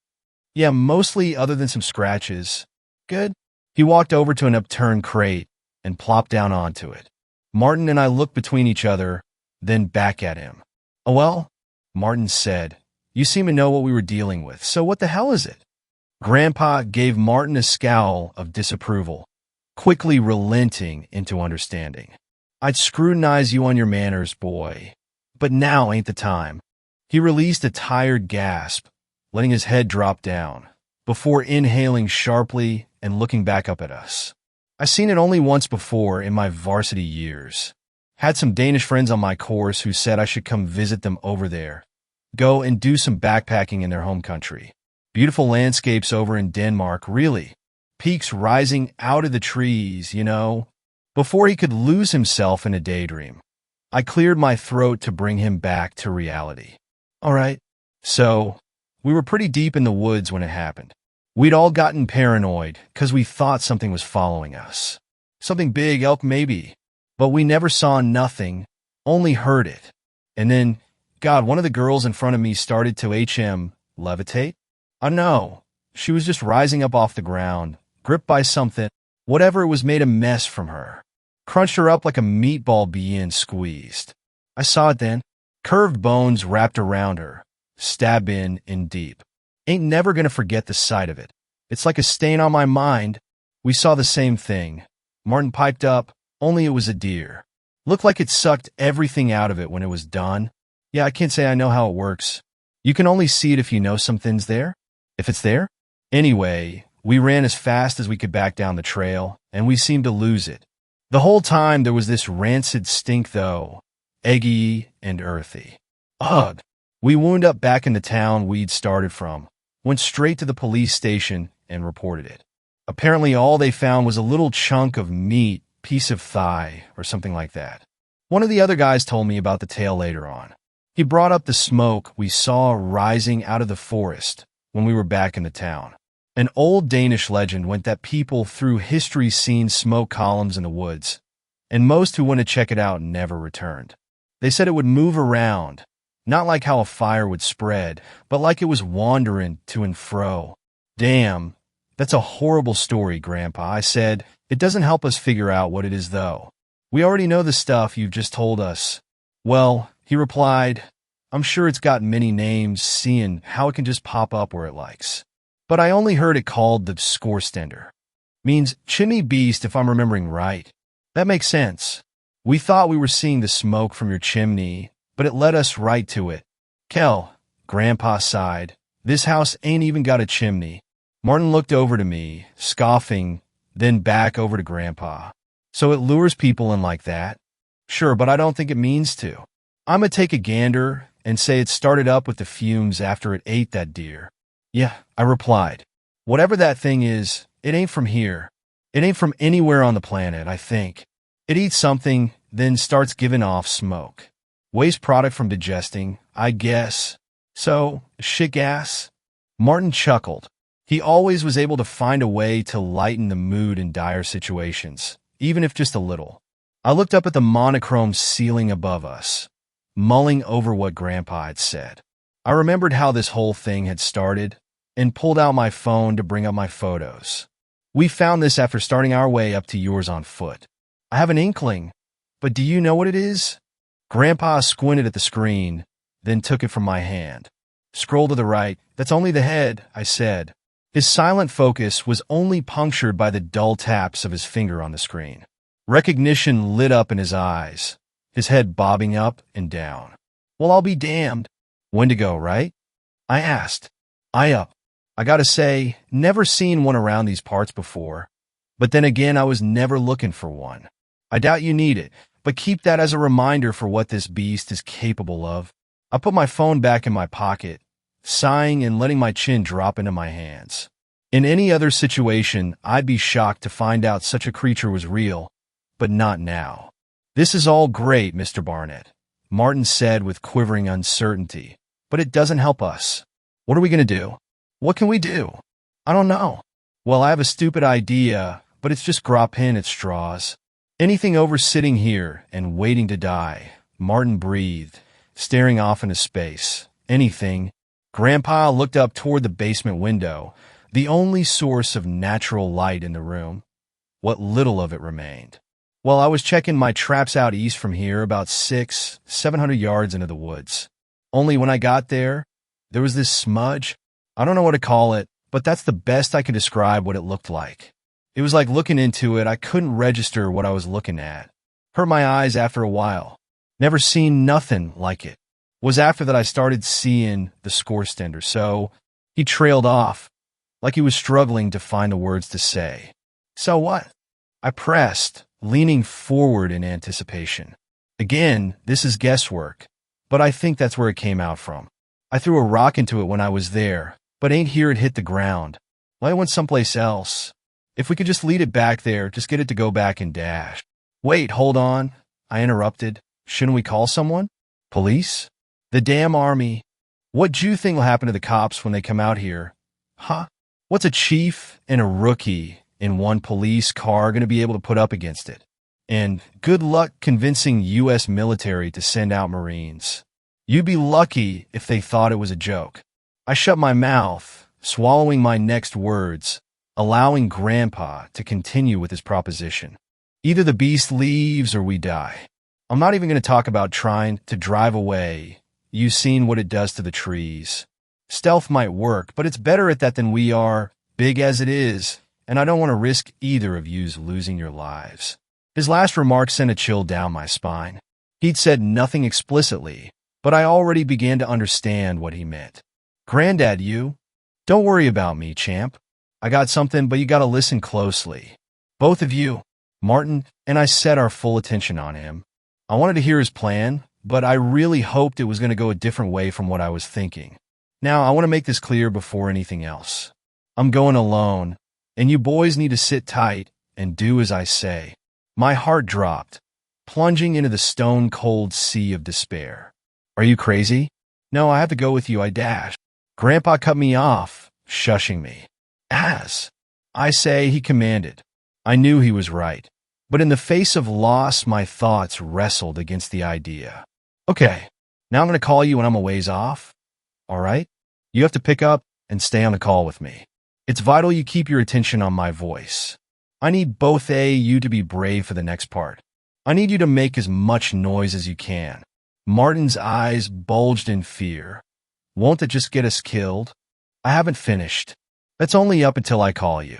"Yeah, mostly other than some scratches." "Good." He walked over to an upturned crate and plopped down onto it. Martin and I looked between each other, then back at him. "Oh, well," Martin said, "you seem to know what we were dealing with, so what the hell is it?" Grandpa gave Martin a scowl of disapproval, quickly relenting into understanding. "I'd scrutinize you on your manners, boy, but now ain't the time." He released a tired gasp, letting his head drop down, before inhaling sharply and looking back up at us. I seen it only once before in my varsity years. Had some Danish friends on my course who said I should come visit them over there, go and do some backpacking in their home country. Beautiful landscapes over in Denmark, really. Peaks rising out of the trees, you know. Before he could lose himself in a daydream, I cleared my throat to bring him back to reality. All right. So, we were pretty deep in the woods when it happened. We'd all gotten paranoid because we thought something was following us. Something big, elk maybe. But we never saw nothing, only heard it. And then, God, one of the girls in front of me started to levitate. I know. She was just rising up off the ground, gripped by something. Whatever it was made a mess from her. Crunched her up like a meatball being squeezed. I saw it then. Curved bones wrapped around her, stab in deep. Ain't never gonna forget the sight of it. It's like a stain on my mind. We saw the same thing. Martin piped up, only it was a deer. Looked like it sucked everything out of it when it was done. Yeah, I can't say I know how it works. You can only see it if you know something's there. If it's there. Anyway, we ran as fast as we could back down the trail, and we seemed to lose it. The whole time there was this rancid stink though, eggy and earthy. Ugh. We wound up back in the town we'd started from, went straight to the police station and reported it. Apparently all they found was a little chunk of meat, piece of thigh, or something like that. One of the other guys told me about the tale later on. He brought up the smoke we saw rising out of the forest when we were back in the town. An old Danish legend went that people through history seen smoke columns in the woods, and most who went to check it out never returned. They said it would move around, not like how a fire would spread, but like it was wandering to and fro. Damn, that's a horrible story, Grandpa, I said. It doesn't help us figure out what it is, though. We already know the stuff you've just told us. Well, he replied, I'm sure it's got many names, seeing how it can just pop up where it likes. But I only heard it called the scorestender. Means chimney beast if I'm remembering right. That makes sense. We thought we were seeing the smoke from your chimney, but it led us right to it. Kel, Grandpa sighed, this house ain't even got a chimney. Martin looked over to me, scoffing, then back over to Grandpa. So it lures people in like that? Sure, but I don't think it means to. I'm gonna take a gander and say it started up with the fumes after it ate that deer. Yeah, I replied. Whatever that thing is, it ain't from here. It ain't from anywhere on the planet, I think. It eats something, then starts giving off smoke. Waste product from digesting, I guess. So, shit gas? Martin chuckled. He always was able to find a way to lighten the mood in dire situations, even if just a little. I looked up at the monochrome ceiling above us, mulling over what Grandpa had said. I remembered how this whole thing had started and pulled out my phone to bring up my photos. We found this after starting our way up to yours on foot. I have an inkling, but do you know what it is? Grandpa squinted at the screen, then took it from my hand. Scroll to the right. That's only the head, I said. His silent focus was only punctured by the dull taps of his finger on the screen. Recognition lit up in his eyes, his head bobbing up and down. Well, I'll be damned. Wendigo, right? I asked. I gotta say, never seen one around these parts before. But then again, I was never looking for one. I doubt you need it, but keep that as a reminder for what this beast is capable of. I put my phone back in my pocket, sighing and letting my chin drop into my hands. In any other situation, I'd be shocked to find out such a creature was real, but not now. This is all great, Mr. Barnett, Martin said with quivering uncertainty, but it doesn't help us. What are we going to do? What can we do? I don't know. Well, I have a stupid idea, but it's just grappin' at straws. Anything over sitting here and waiting to die, Martin breathed, staring off into space. Anything. Grandpa looked up toward the basement window, the only source of natural light in the room. What little of it remained. Well, I was checking my traps out east from here, about 700 yards into the woods. Only when I got there was this smudge. I don't know what to call it, but that's the best I could describe what it looked like. It was like looking into it, I couldn't register what I was looking at. Hurt my eyes after a while. Never seen nothing like it. Was after that I started seeing the scorestender, so he trailed off, like he was struggling to find the words to say. So what? I pressed, leaning forward in anticipation. Again, this is guesswork, but I think that's where it came out from. I threw a rock into it when I was there, but ain't hear it hit the ground. Well, I went someplace else. If we could just lead it back there, just get it to go back and dash. Wait, hold on, I interrupted. Shouldn't we call someone? Police? The damn army. What do you think will happen to the cops when they come out here? Huh? What's a chief and a rookie in one police car going to be able to put up against it? And good luck convincing U.S. military to send out Marines. You'd be lucky if they thought it was a joke. I shut my mouth, swallowing my next words, allowing Grandpa to continue with his proposition. Either the beast leaves or we die. I'm not even going to talk about trying to drive away. You've seen what it does to the trees. Stealth might work, but it's better at that than we are, big as it is, and I don't want to risk either of yous losing your lives. His last remark sent a chill down my spine. He'd said nothing explicitly, but I already began to understand what he meant. Granddad, don't worry about me, champ. I got something, but you gotta listen closely. Both of you, Martin and I set our full attention on him. I wanted to hear his plan, but I really hoped it was going to go a different way from what I was thinking. Now, I want to make this clear before anything else. I'm going alone, and you boys need to sit tight and do as I say. My heart dropped, plunging into the stone-cold sea of despair. Are you crazy? No, I have to go with you, I dashed. Grandpa cut me off, shushing me. As I say, he commanded. I knew he was right, but in the face of loss, my thoughts wrestled against the idea. Okay, now I'm going to call you when I'm a ways off. All right? You have to pick up and stay on the call with me. It's vital you keep your attention on my voice. I need both you to be brave for the next part. I need you to make as much noise as you can. Martin's eyes bulged in fear. Won't it just get us killed? I haven't finished. That's only up until I call you.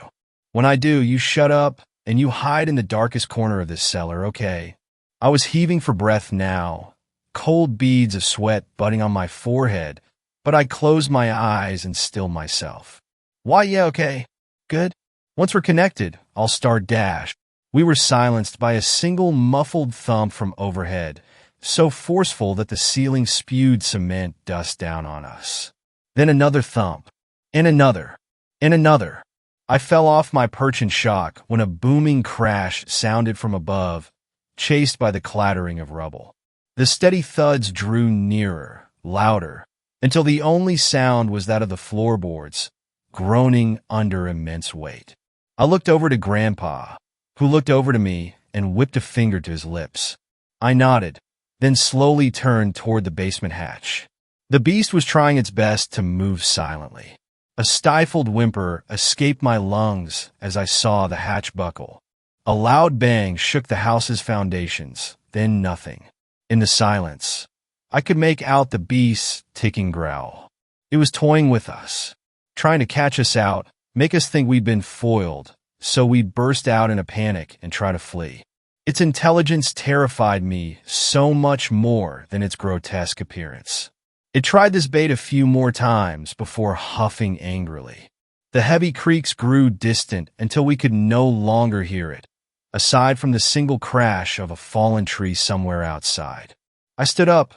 When I do, you shut up and you hide in the darkest corner of this cellar, okay? I was heaving for breath now, cold beads of sweat budding on my forehead, but I closed my eyes and stilled myself. Why, yeah, okay. Good. Once we're connected, I'll start dash. We were silenced by a single muffled thump from overhead, so forceful that the ceiling spewed cement dust down on us. Then another thump, and another, and another. I fell off my perch in shock when a booming crash sounded from above, chased by the clattering of rubble. The steady thuds drew nearer, louder, until the only sound was that of the floorboards, groaning under immense weight. I looked over to Grandpa, who looked over to me and whipped a finger to his lips. I nodded, then slowly turned toward the basement hatch. The beast was trying its best to move silently. A stifled whimper escaped my lungs as I saw the hatch buckle. A loud bang shook the house's foundations, then nothing. In the silence, I could make out the beast's ticking growl. It was toying with us, trying to catch us out, make us think we'd been foiled, so we'd burst out in a panic and try to flee. Its intelligence terrified me so much more than its grotesque appearance. It tried this bait a few more times before huffing angrily. The heavy creaks grew distant until we could no longer hear it, aside from the single crash of a fallen tree somewhere outside. I stood up,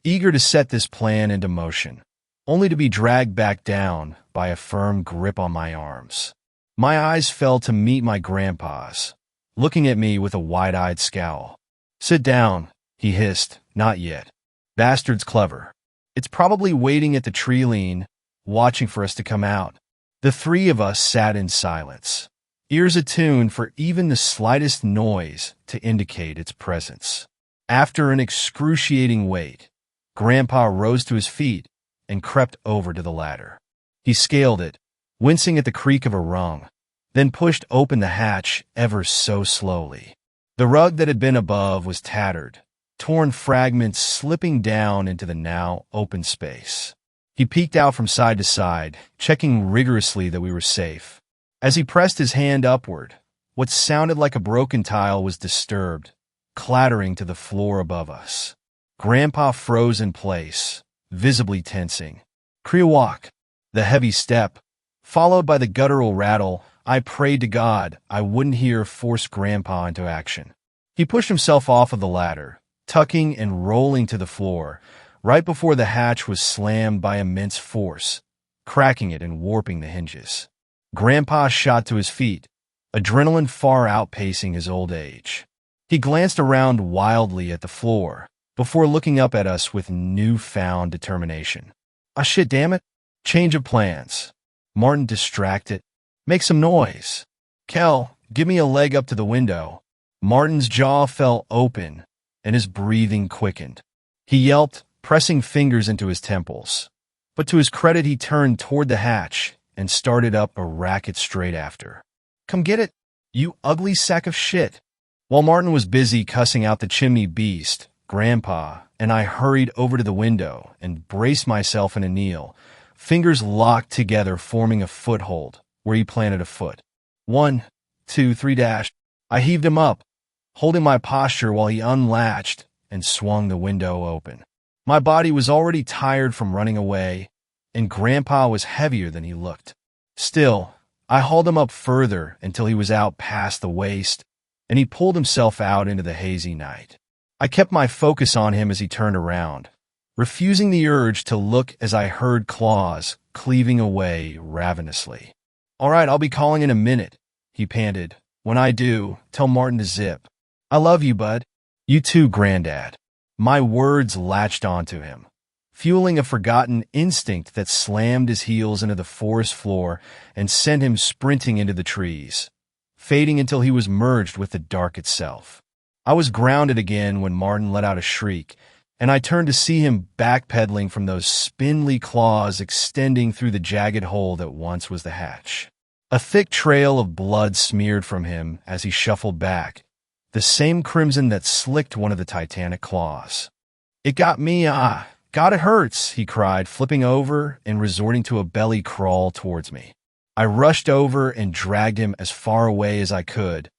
eager to set this plan into motion, only to be dragged back down by a firm grip on my arms. My eyes fell to meet my grandpa's, looking at me with a wide-eyed scowl. "Sit down," he hissed. "Not yet. Bastard's clever. It's probably waiting at the tree lean, watching for us to come out." The three of us sat in silence, ears attuned for even the slightest noise to indicate its presence. After an excruciating wait, Grandpa rose to his feet and crept over to the ladder. He scaled it, wincing at the creak of a rung, then pushed open the hatch ever so slowly. The rug that had been above was tattered, torn fragments slipping down into the now open space. He peeked out from side to side, checking rigorously that we were safe. As he pressed his hand upward, what sounded like a broken tile was disturbed, clattering to the floor above us. Grandpa froze in place, visibly tensing. Kriwak, the heavy step, followed by the guttural rattle. I prayed to God I wouldn't hear force Grandpa into action. He pushed himself off of the ladder, tucking and rolling to the floor, right before the hatch was slammed by immense force, cracking it and warping the hinges. Grandpa shot to his feet, adrenaline far outpacing his old age. He glanced around wildly at the floor before looking up at us with newfound determination. "Ah, shit, damn it. Change of plans." Martin, distracted. "Make some noise." "Kel, give me a leg up to the window." Martin's jaw fell open and his breathing quickened. He yelped, pressing fingers into his temples. But to his credit, he turned toward the hatch and started up a racket straight after. "Come get it, you ugly sack of shit." While Martin was busy cussing out the chimney beast, Grandpa and I hurried over to the window and braced myself in a kneel, fingers locked together forming a foothold where he planted a foot. 1, 2, 3 dash. I heaved him up, holding my posture while he unlatched and swung the window open. My body was already tired from running away, and Grandpa was heavier than he looked. Still, I hauled him up further until he was out past the waist, and he pulled himself out into the hazy night. I kept my focus on him as he turned around, refusing the urge to look as I heard claws cleaving away ravenously. "All right, I'll be calling in a minute," he panted. "When I do, tell Martin to zip. I love you, bud." "You too, Granddad." My words latched onto him, fueling a forgotten instinct that slammed his heels into the forest floor and sent him sprinting into the trees, fading until he was merged with the dark itself. I was grounded again when Martin let out a shriek, and I turned to see him backpedaling from those spindly claws extending through the jagged hole that once was the hatch. A thick trail of blood smeared from him as he shuffled back, the same crimson that slicked one of the titanic claws. "It got me, God, it hurts," he cried, flipping over and resorting to a belly crawl towards me. I rushed over and dragged him as far away as I could,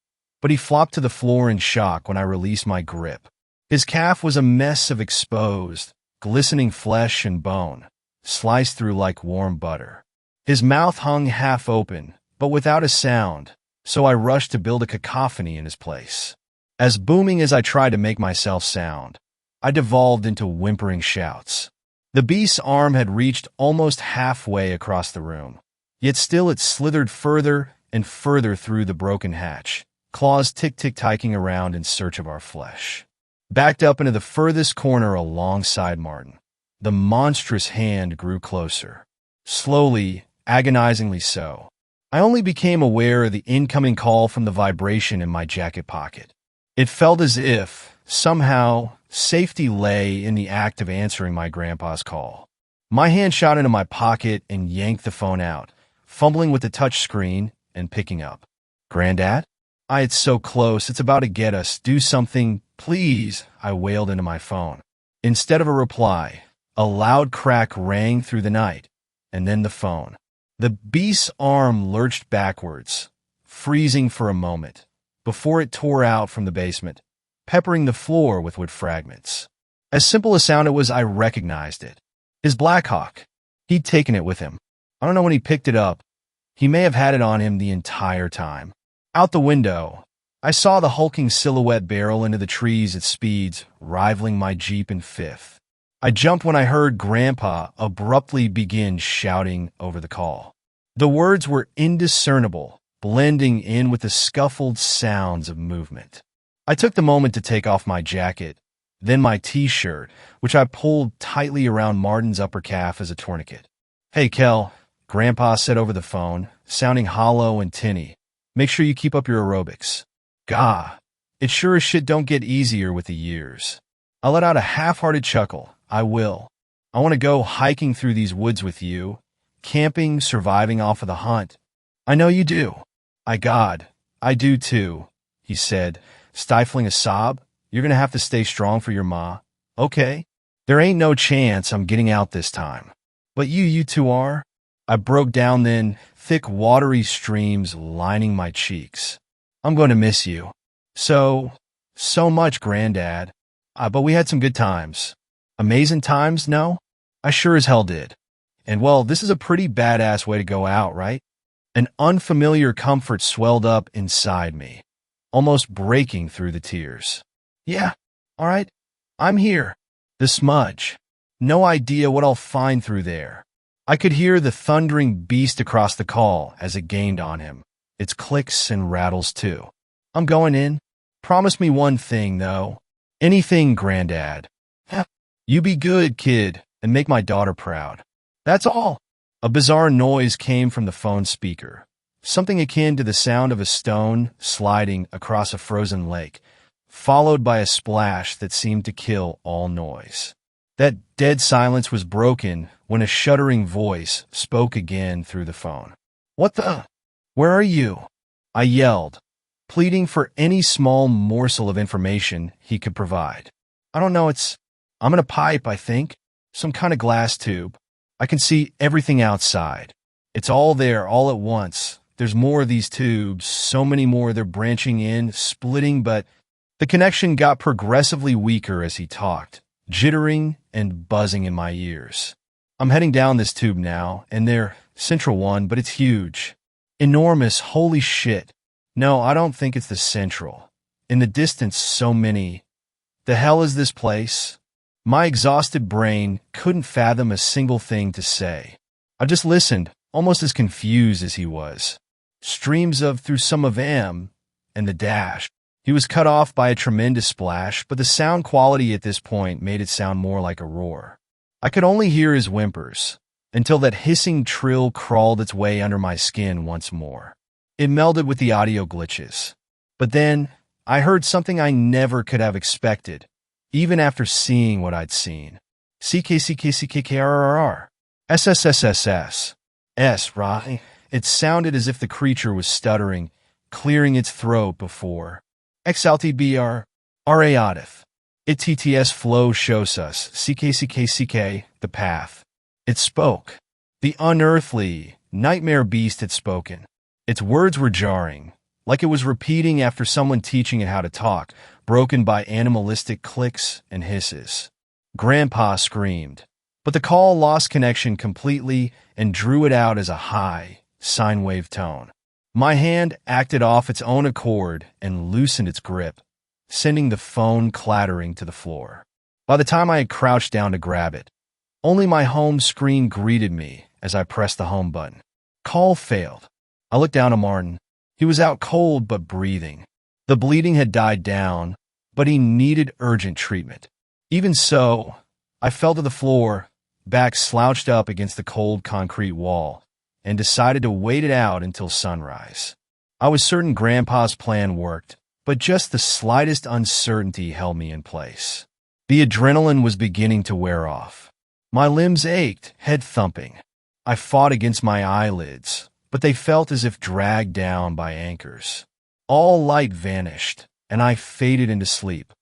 but he flopped to the floor in shock when I released my grip. His calf was a mess of exposed, glistening flesh and bone, sliced through like warm butter. His mouth hung half open, but without a sound, so I rushed to build a cacophony in his place. As booming as I tried to make myself sound, I devolved into whimpering shouts. The beast's arm had reached almost halfway across the room, yet still it slithered further and further through the broken hatch, claws tick-tick-ticking around in search of our flesh. Backed up into the furthest corner alongside Martin, the monstrous hand grew closer. Slowly, agonizingly so. I only became aware of the incoming call from the vibration in my jacket pocket. It felt as if, somehow, safety lay in the act of answering my grandpa's call. My hand shot into my pocket and yanked the phone out, fumbling with the touch screen and picking up. "Granddad? It's so close. It's about to get us. Do something, please," I wailed into my phone. Instead of a reply, a loud crack rang through the night, and then the phone. The beast's arm lurched backwards, freezing for a moment, before it tore out from the basement, peppering the floor with wood fragments. As simple a sound it was, I recognized it. His Blackhawk. He'd taken it with him. I don't know when he picked it up. He may have had it on him the entire time. Out the window, I saw the hulking silhouette barrel into the trees at speeds rivaling my Jeep in fifth. I jumped when I heard Grandpa abruptly begin shouting over the call. The words were indiscernible, blending in with the scuffled sounds of movement. I took the moment to take off my jacket, then my t-shirt, which I pulled tightly around Martin's upper calf as a tourniquet. "Hey, Kel," Grandpa said over the phone, sounding hollow and tinny. "Make sure you keep up your aerobics." Gah, it sure as shit don't get easier with the years. I let out a half-hearted chuckle. "I will. I want to go hiking through these woods with you, camping, surviving off of the hunt." "I know you do." I do too," he said, stifling a sob. "You're gonna have to stay strong for your ma." "Okay. There ain't no chance I'm getting out this time." "But you two are." I broke down then, thick watery streams lining my cheeks. "I'm going to miss you. So much, Granddad. But we had some good times." "Amazing times, no?" "I sure as hell did. And well, this is a pretty badass way to go out, right?" An unfamiliar comfort swelled up inside me, almost breaking through the tears. "Yeah, all right. I'm here." The smudge. No idea what I'll find through there. I could hear the thundering beast across the call as it gained on him, its clicks and rattles too. "I'm going in. Promise me one thing, though." "Anything, Granddad." "You be good, kid, and make my daughter proud." "That's all." A bizarre noise came from the phone speaker, something akin to the sound of a stone sliding across a frozen lake, followed by a splash that seemed to kill all noise. That dead silence was broken when a shuddering voice spoke again through the phone. "What the? Where are you?" I yelled, pleading for any small morsel of information he could provide. "I don't know, I'm in a pipe, I think. Some kind of glass tube. I can see everything outside. It's all there, all at once. There's more of these tubes, so many more, they're branching in, splitting, but..." The connection got progressively weaker as he talked, jittering and buzzing in my ears. "I'm heading down this tube now, and they're central one, but it's huge. Enormous, holy shit. No, I don't think it's the central. In the distance, so many. The hell is this place?" My exhausted brain couldn't fathom a single thing to say. I just listened, almost as confused as he was. Streams of "through some of them," and the dash. He was cut off by a tremendous splash, but the sound quality at this point made it sound more like a roar. I could only hear his whimpers, until that hissing trill crawled its way under my skin once more. It melded with the audio glitches. But then, I heard something I never could have expected, even after seeing what I'd seen. CKCKCKRRR. SSSSS. Right? It sounded as if the creature was stuttering, clearing its throat before. XLTBR. Rayatif. ITTS flow shows us. CKCKCK, the path. It spoke. The unearthly, nightmare beast had spoken. Its words were jarring, like it was repeating after someone teaching it how to talk, broken by animalistic clicks and hisses. Grandpa screamed, but the call lost connection completely and drew it out as a high, sine wave tone. My hand acted off its own accord and loosened its grip, sending the phone clattering to the floor. By the time I had crouched down to grab it, only my home screen greeted me as I pressed the home button. Call failed. I looked down at Martin. He was out cold but breathing. The bleeding had died down, but he needed urgent treatment. Even so, I fell to the floor, back slouched up against the cold concrete wall, and decided to wait it out until sunrise. I was certain Grandpa's plan worked, but just the slightest uncertainty held me in place. The adrenaline was beginning to wear off. My limbs ached, head thumping. I fought against my eyelids, but they felt as if dragged down by anchors. All light vanished, and I faded into sleep.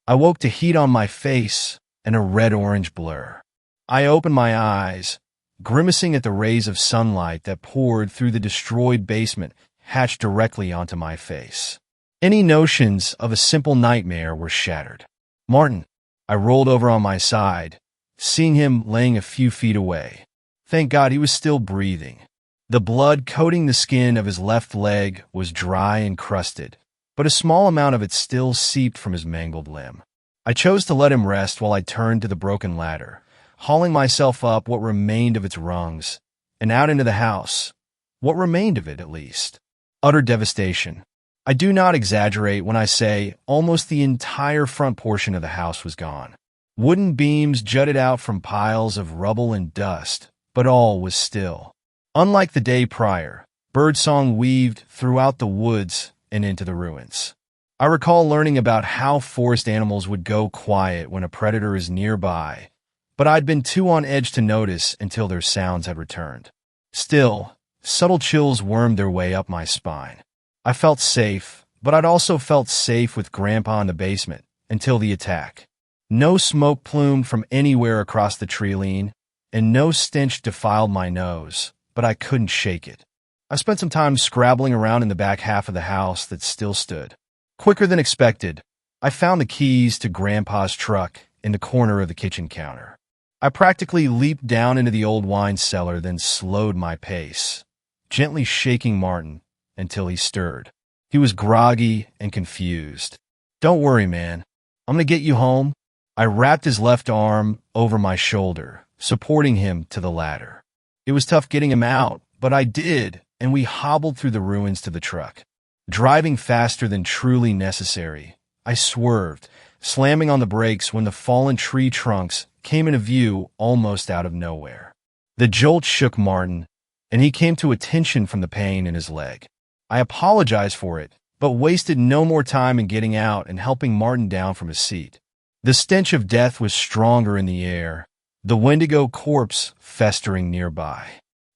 I woke to heat on my face and a red-orange blur. I opened my eyes, grimacing at the rays of sunlight that poured through the destroyed basement, hatched directly onto my face. Any notions of a simple nightmare were shattered. Martin. I rolled over on my side, seeing him laying a few feet away. Thank God he was still breathing. The blood coating the skin of his left leg was dry and crusted, but a small amount of it still seeped from his mangled limb. I chose to let him rest while I turned to the broken ladder, hauling myself up what remained of its rungs, and out into the house. What remained of it, at least. Utter devastation. I do not exaggerate when I say almost the entire front portion of the house was gone. Wooden beams jutted out from piles of rubble and dust, but all was still. Unlike the day prior, birdsong weaved throughout the woods and into the ruins. I recall learning about how forest animals would go quiet when a predator is nearby, but I'd been too on edge to notice until their sounds had returned. Still, subtle chills wormed their way up my spine. I felt safe, but I'd also felt safe with Grandpa in the basement until the attack. No smoke plumed from anywhere across the tree-line, and no stench defiled my nose, but I couldn't shake it. I spent some time scrabbling around in the back half of the house that still stood. Quicker than expected, I found the keys to Grandpa's truck in the corner of the kitchen counter. I practically leaped down into the old wine cellar, then slowed my pace, gently shaking Martin until he stirred. He was groggy and confused. Don't worry, man. I'm gonna get you home. I wrapped his left arm over my shoulder, supporting him to the ladder. It was tough getting him out, but I did, and we hobbled through the ruins to the truck. Driving faster than truly necessary, I swerved, slamming on the brakes when the fallen tree trunks came into view almost out of nowhere. The jolt shook Martin, and he came to attention from the pain in his leg. I apologized for it, but wasted no more time in getting out and helping Martin down from his seat. The stench of death was stronger in the air, the Wendigo corpse festering nearby.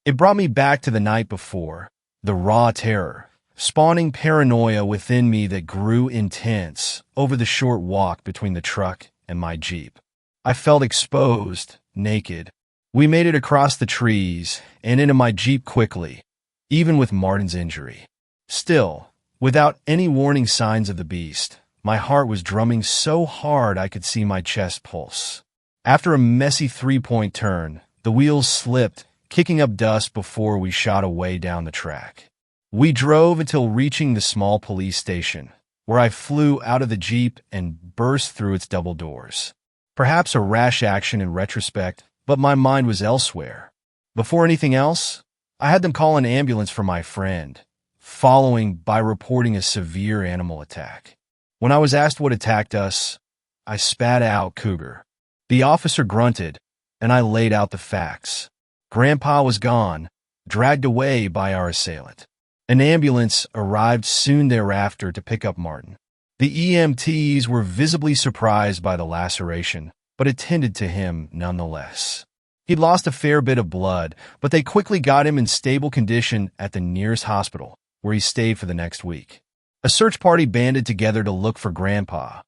It brought me back to the night before, the raw terror, spawning paranoia within me that grew intense over the short walk between the truck and my Jeep. I felt exposed, naked. We made it across the trees and into my Jeep quickly, even with Martin's injury. Still, without any warning signs of the beast, my heart was drumming so hard I could see my chest pulse. After a messy three-point turn, the wheels slipped, kicking up dust before we shot away down the track. We drove until reaching the small police station, where I flew out of the Jeep and burst through its double doors. Perhaps a rash action in retrospect, but my mind was elsewhere. Before anything else, I had them call an ambulance for my friend, following by reporting a severe animal attack. When I was asked what attacked us, I spat out cougar. The officer grunted, and I laid out the facts. Grandpa was gone, dragged away by our assailant. An ambulance arrived soon thereafter to pick up Martin. The EMTs were visibly surprised by the laceration, but attended to him nonetheless. He'd lost a fair bit of blood, but they quickly got him in stable condition at the nearest hospital, where he stayed for the next week. A search party banded together to look for Grandpa,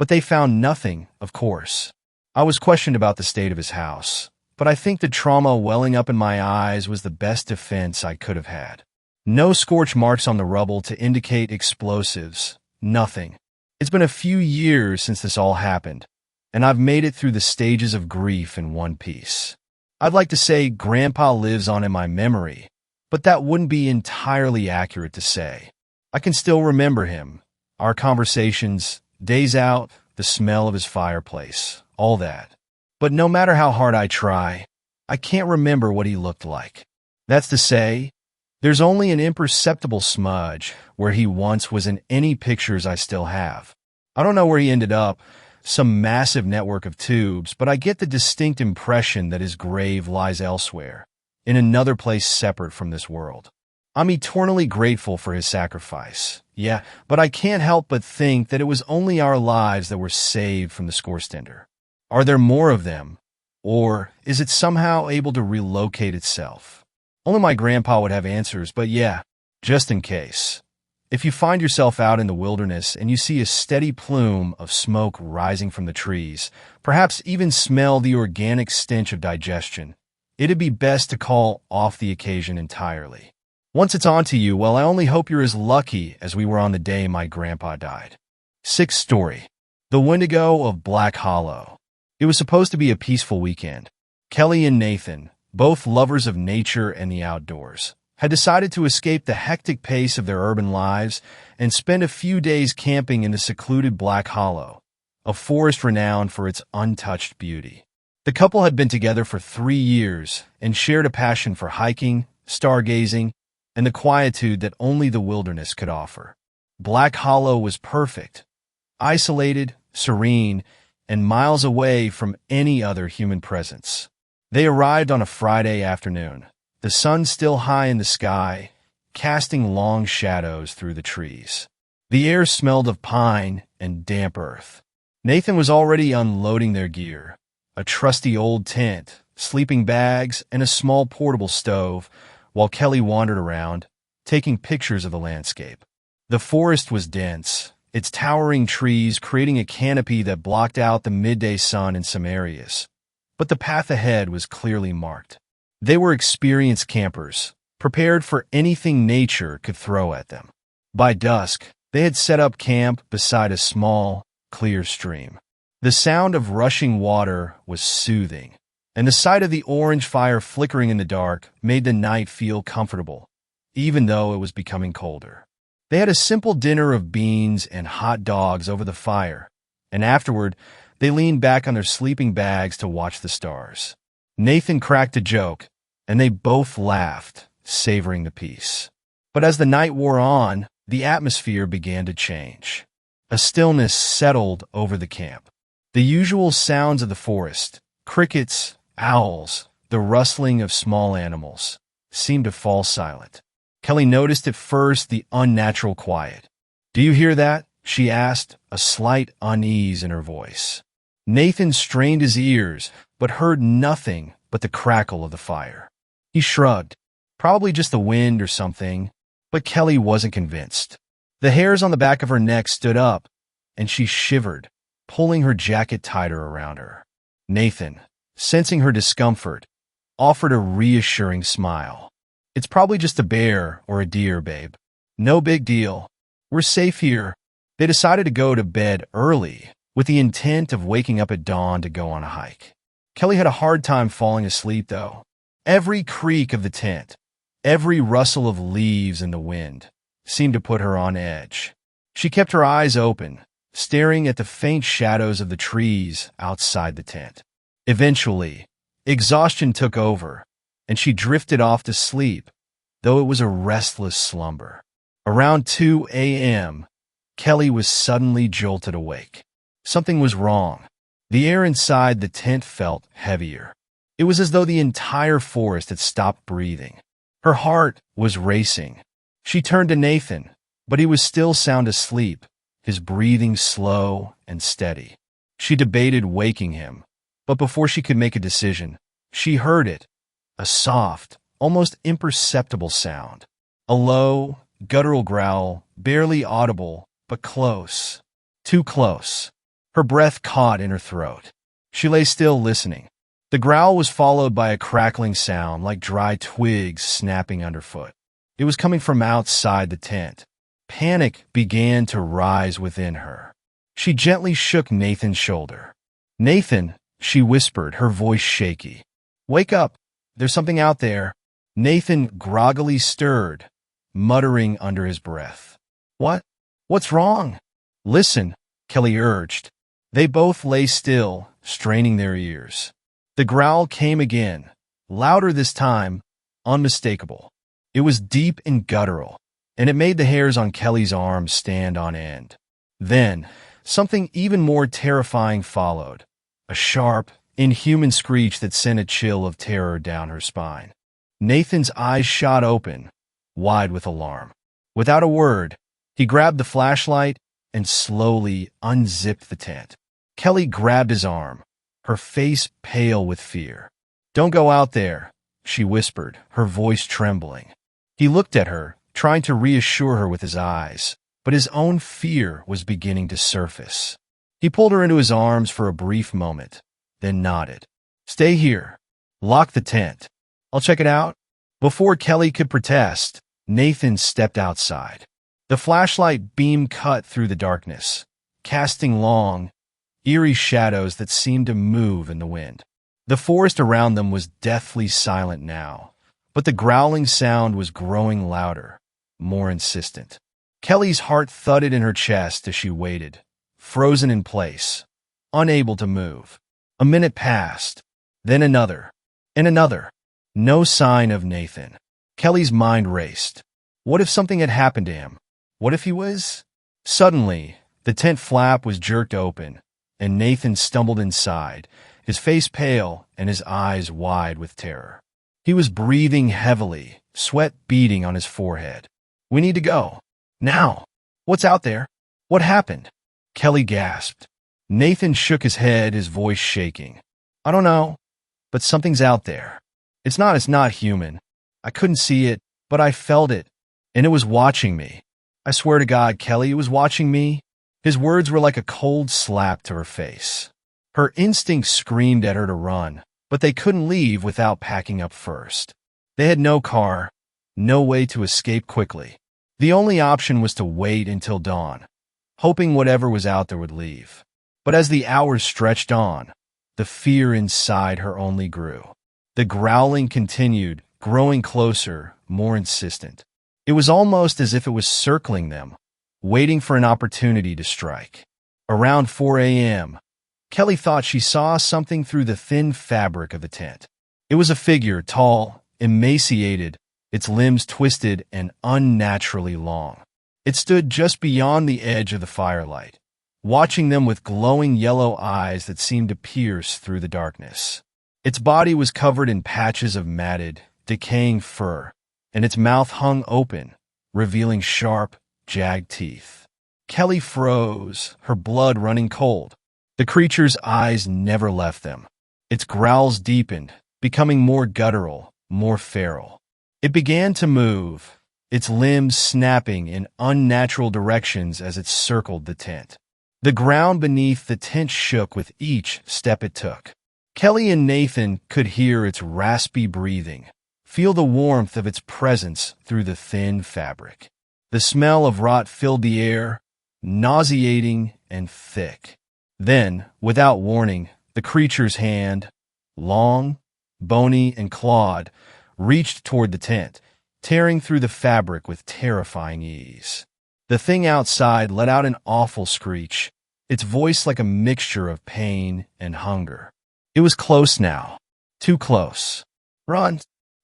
but they found nothing, of course. I was questioned about the state of his house, but I think the trauma welling up in my eyes was the best defense I could have had. No scorch marks on the rubble to indicate explosives. Nothing. It's been a few years since this all happened, and I've made it through the stages of grief in one piece. I'd like to say Grandpa lives on in my memory, but that wouldn't be entirely accurate to say. I can still remember him, our conversations, days out, the smell of his fireplace, all that. But no matter how hard I try, I can't remember what he looked like. That's to say, there's only an imperceptible smudge where he once was in any pictures I still have. I don't know where he ended up, some massive network of tubes, but I get the distinct impression that his grave lies elsewhere, in another place separate from this world. I'm eternally grateful for his sacrifice. Yeah, but I can't help but think that it was only our lives that were saved from the scorestender. Are there more of them? Or is it somehow able to relocate itself? Only my grandpa would have answers, but yeah, just in case. If you find yourself out in the wilderness and you see a steady plume of smoke rising from the trees, perhaps even smell the organic stench of digestion, it'd be best to call off the occasion entirely. Once it's onto you, well, I only hope you're as lucky as we were on the day my grandpa died. Sixth story. The Wendigo of Black Hollow. It was supposed to be a peaceful weekend. Kelly and Nathan, both lovers of nature and the outdoors, had decided to escape the hectic pace of their urban lives and spend a few days camping in the secluded Black Hollow, a forest renowned for its untouched beauty. The couple had been together for 3 years and shared a passion for hiking, stargazing, and the quietude that only the wilderness could offer. Black Hollow was perfect, isolated, serene, and miles away from any other human presence. They arrived on a Friday afternoon, the sun still high in the sky, casting long shadows through the trees. The air smelled of pine and damp earth. Nathan was already unloading their gear, a trusty old tent, sleeping bags, and a small portable stove, while Kelly wandered around, taking pictures of the landscape. The forest was dense, its towering trees creating a canopy that blocked out the midday sun in some areas. But the path ahead was clearly marked. They were experienced campers, prepared for anything nature could throw at them. By dusk, they had set up camp beside a small, clear stream. The sound of rushing water was soothing, and the sight of the orange fire flickering in the dark made the night feel comfortable, even though it was becoming colder. They had a simple dinner of beans and hot dogs over the fire, and afterward, they leaned back on their sleeping bags to watch the stars. Nathan cracked a joke, and they both laughed, savoring the peace. But as the night wore on, the atmosphere began to change. A stillness settled over the camp. The usual sounds of the forest, crickets, owls, the rustling of small animals, seemed to fall silent. Kelly noticed at first the unnatural quiet. "Do you hear that?" she asked, a slight unease in her voice. Nathan strained his ears, but heard nothing but the crackle of the fire. He shrugged. Probably just the wind or something, but Kelly wasn't convinced. The hairs on the back of her neck stood up, and she shivered, pulling her jacket tighter around her. Nathan, sensing her discomfort, offered a reassuring smile. "It's probably just a bear or a deer, babe. No big deal. We're safe here." They decided to go to bed early, with the intent of waking up at dawn to go on a hike. Kelly had a hard time falling asleep, though. Every creak of the tent, every rustle of leaves in the wind, seemed to put her on edge. She kept her eyes open, staring at the faint shadows of the trees outside the tent. Eventually, exhaustion took over, and she drifted off to sleep, though it was a restless slumber. Around 2 a.m., Kelly was suddenly jolted awake. Something was wrong. The air inside the tent felt heavier. It was as though the entire forest had stopped breathing. Her heart was racing. She turned to Nathan, but he was still sound asleep, his breathing slow and steady. She debated waking him, but before she could make a decision, she heard it, a soft, almost imperceptible sound. A low, guttural growl, barely audible, but close. Too close. Her breath caught in her throat. She lay still, listening. The growl was followed by a crackling sound like dry twigs snapping underfoot. It was coming from outside the tent. Panic began to rise within her. She gently shook Nathan's shoulder. "Nathan," she whispered, her voice shaky. "Wake up. There's something out there." Nathan groggily stirred, muttering under his breath. "What? What's wrong?" "Listen," Kelly urged. They both lay still, straining their ears. The growl came again, louder this time, unmistakable. It was deep and guttural, and it made the hairs on Kelly's arms stand on end. Then, something even more terrifying followed, a sharp, inhuman screech that sent a chill of terror down her spine. Nathan's eyes shot open, wide with alarm. Without a word, he grabbed the flashlight and slowly unzipped the tent. Kelly grabbed his arm, her face pale with fear. "Don't go out there," she whispered, her voice trembling. He looked at her, trying to reassure her with his eyes, but his own fear was beginning to surface. He pulled her into his arms for a brief moment, then nodded. "Stay here. Lock the tent. I'll check it out." Before Kelly could protest, Nathan stepped outside. The flashlight beam cut through the darkness, casting long, eerie shadows that seemed to move in the wind. The forest around them was deathly silent now, but the growling sound was growing louder, more insistent. Kelly's heart thudded in her chest as she waited, frozen in place, unable to move. A minute passed, then another, and another. No sign of Nathan. Kelly's mind raced. What if something had happened to him? What if he was? Suddenly, the tent flap was jerked open, and Nathan stumbled inside, his face pale and his eyes wide with terror. He was breathing heavily, sweat beading on his forehead. "We need to go. Now. What's out there? What happened?" Kelly gasped. Nathan shook his head, his voice shaking. "I don't know, but something's out there. It's not human. I couldn't see it, but I felt it, and it was watching me. I swear to God, Kelly, it was watching me." His words were like a cold slap to her face. Her instincts screamed at her to run, but they couldn't leave without packing up first. They had no car, no way to escape quickly. The only option was to wait until dawn, hoping whatever was out there would leave. But as the hours stretched on, the fear inside her only grew. The growling continued, growing closer, more insistent. It was almost as if it was circling them, waiting for an opportunity to strike. Around 4 a.m., Kelly thought she saw something through the thin fabric of the tent. It was a figure, tall, emaciated, its limbs twisted and unnaturally long. It stood just beyond the edge of the firelight, watching them with glowing yellow eyes that seemed to pierce through the darkness. Its body was covered in patches of matted, decaying fur, and its mouth hung open, revealing sharp, jagged teeth. Kelly froze, her blood running cold. The creature's eyes never left them. Its growls deepened, becoming more guttural, more feral. It began to move, its limbs snapping in unnatural directions as it circled the tent. The ground beneath the tent shook with each step it took. Kelly and Nathan could hear its raspy breathing, feel the warmth of its presence through the thin fabric. The smell of rot filled the air, nauseating and thick. Then, without warning, the creature's hand, long, bony, and clawed, reached toward the tent, tearing through the fabric with terrifying ease. The thing outside let out an awful screech, its voice like a mixture of pain and hunger. It was close now, too close. "Run!"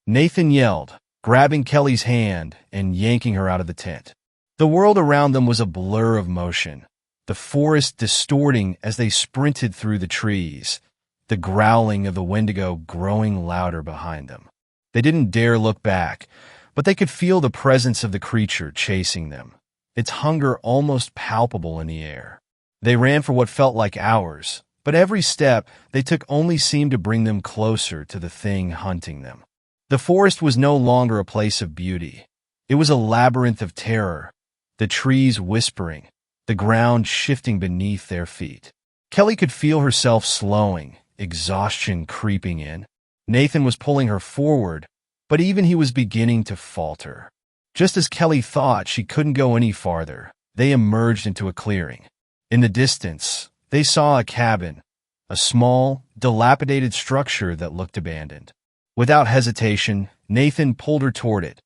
Nathan yelled, grabbing Kelly's hand and yanking her out of the tent. The world around them was a blur of motion, the forest distorting as they sprinted through the trees, the growling of the Wendigo growing louder behind them. They didn't dare look back, but they could feel the presence of the creature chasing them, its hunger almost palpable in the air. They ran for what felt like hours, but every step they took only seemed to bring them closer to the thing hunting them. The forest was no longer a place of beauty. It was a labyrinth of terror, the trees whispering, the ground shifting beneath their feet. Kelly could feel herself slowing, exhaustion creeping in. Nathan was pulling her forward, but even he was beginning to falter. Just as Kelly thought she couldn't go any farther, they emerged into a clearing. In the distance, they saw a cabin, a small, dilapidated structure that looked abandoned. Without hesitation, Nathan pulled her toward it,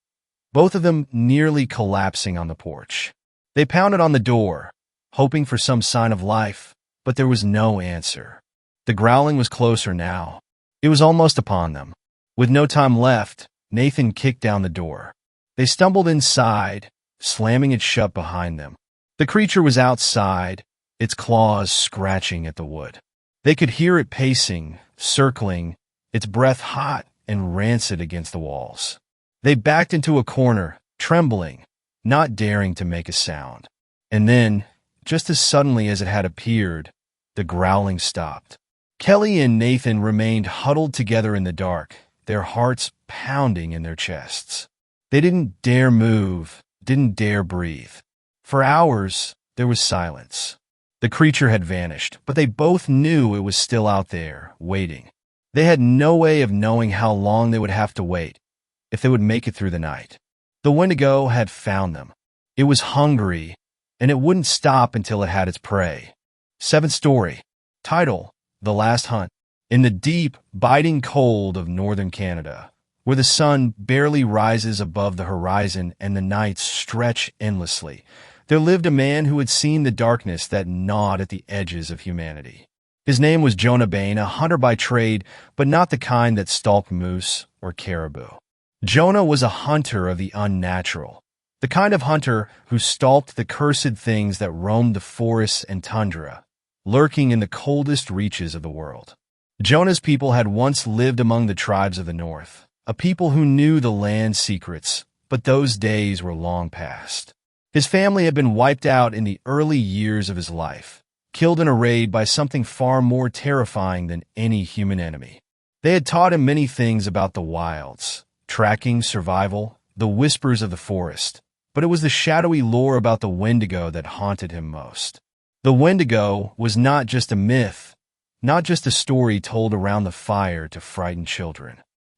both of them nearly collapsing on the porch. They pounded on the door, hoping for some sign of life, but there was no answer. The growling was closer now. It was almost upon them. With no time left, Nathan kicked down the door. They stumbled inside, slamming it shut behind them. The creature was outside, its claws scratching at the wood. They could hear it pacing, circling, its breath hot and rancid against the walls. They backed into a corner, trembling, not daring to make a sound. And then, just as suddenly as it had appeared, the growling stopped. Kelly and Nathan remained huddled together in the dark, their hearts pounding in their chests. They didn't dare move, didn't dare breathe. For hours, there was silence. The creature had vanished, but they both knew it was still out there, waiting. They had no way of knowing how long they would have to wait, if they would make it through the night. The Wendigo had found them. It was hungry, and it wouldn't stop until it had its prey. 7th story. Title: The Last Hunt. In the deep, biting cold of northern Canada, where the sun barely rises above the horizon and the nights stretch endlessly, there lived a man who had seen the darkness that gnawed at the edges of humanity. His name was Jonah Bain, a hunter by trade, but not the kind that stalked moose or caribou. Jonah was a hunter of the unnatural, the kind of hunter who stalked the cursed things that roamed the forests and tundra, lurking in the coldest reaches of the world. Jonah's people had once lived among the tribes of the north, a people who knew the land's secrets, but those days were long past. His family had been wiped out in the early years of his life, killed in a raid by something far more terrifying than any human enemy. They had taught him many things about the wilds, tracking, survival, the whispers of the forest, but it was the shadowy lore about the Wendigo that haunted him most. The Wendigo was not just a myth, not just a story told around the fire to frighten children.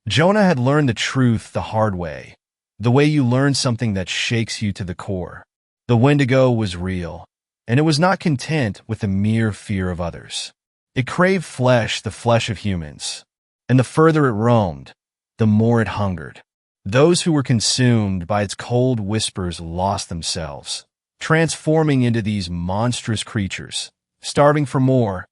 Jonah had learned the truth the hard way, the way you learn something that shakes you to the core. The Wendigo was real, and it was not content with the mere fear of others. It craved flesh, the flesh of humans, and the further it roamed, the more it hungered. Those who were consumed by its cold whispers lost themselves, transforming into these monstrous creatures, starving for more,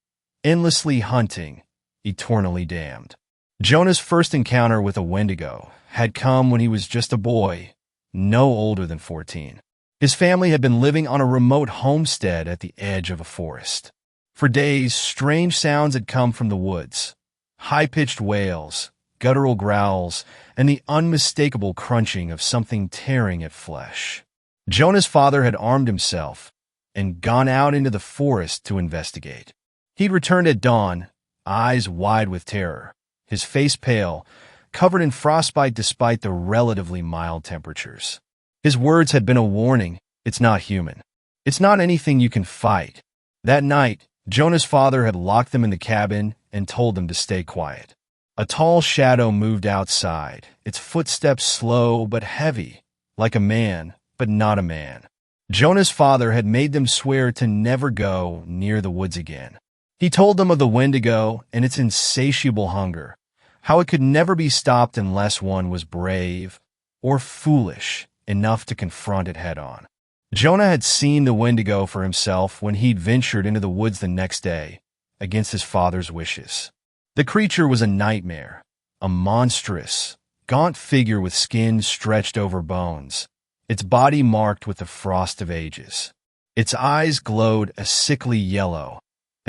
endlessly hunting, eternally damned. Jonah's first encounter with a Wendigo had come when he was just a boy, no older than 14. His family had been living on a remote homestead at the edge of a forest. For days, strange sounds had come from the woods, high-pitched wails, guttural growls, and the unmistakable crunching of something tearing at flesh. Jonah's father had armed himself and gone out into the forest to investigate. He'd returned at dawn, eyes wide with terror, his face pale, covered in frostbite despite the relatively mild temperatures. His words had been a warning: it's not human. It's not anything you can fight. That night, Jonah's father had locked them in the cabin and told them to stay quiet. A tall shadow moved outside, its footsteps slow but heavy, like a man, but not a man. Jonah's father had made them swear to never go near the woods again. He told them of the Wendigo and its insatiable hunger, how it could never be stopped unless one was brave or foolish enough to confront it head-on. Jonah had seen the Wendigo for himself when he'd ventured into the woods the next day, against his father's wishes. The creature was a nightmare, a monstrous, gaunt figure with skin stretched over bones, its body marked with the frost of ages. Its eyes glowed a sickly yellow,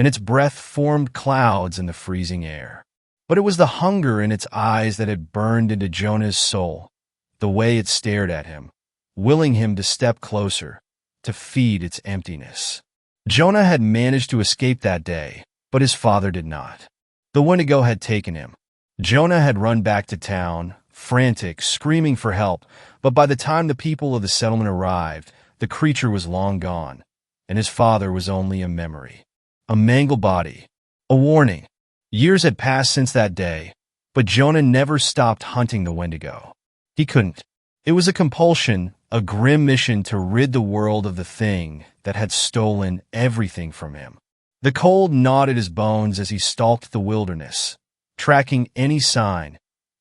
and its breath formed clouds in the freezing air. But it was the hunger in its eyes that had burned into Jonah's soul, the way it stared at him, willing him to step closer, to feed its emptiness. Jonah had managed to escape that day, but his father did not. The Wendigo had taken him. Jonah had run back to town, frantic, screaming for help, but by the time the people of the settlement arrived, the creature was long gone, and his father was only a memory. A mangled body. A warning. Years had passed since that day, but Jonah never stopped hunting the Wendigo. He couldn't. It was a compulsion, a grim mission to rid the world of the thing that had stolen everything from him. The cold gnawed at his bones as he stalked the wilderness, tracking any sign,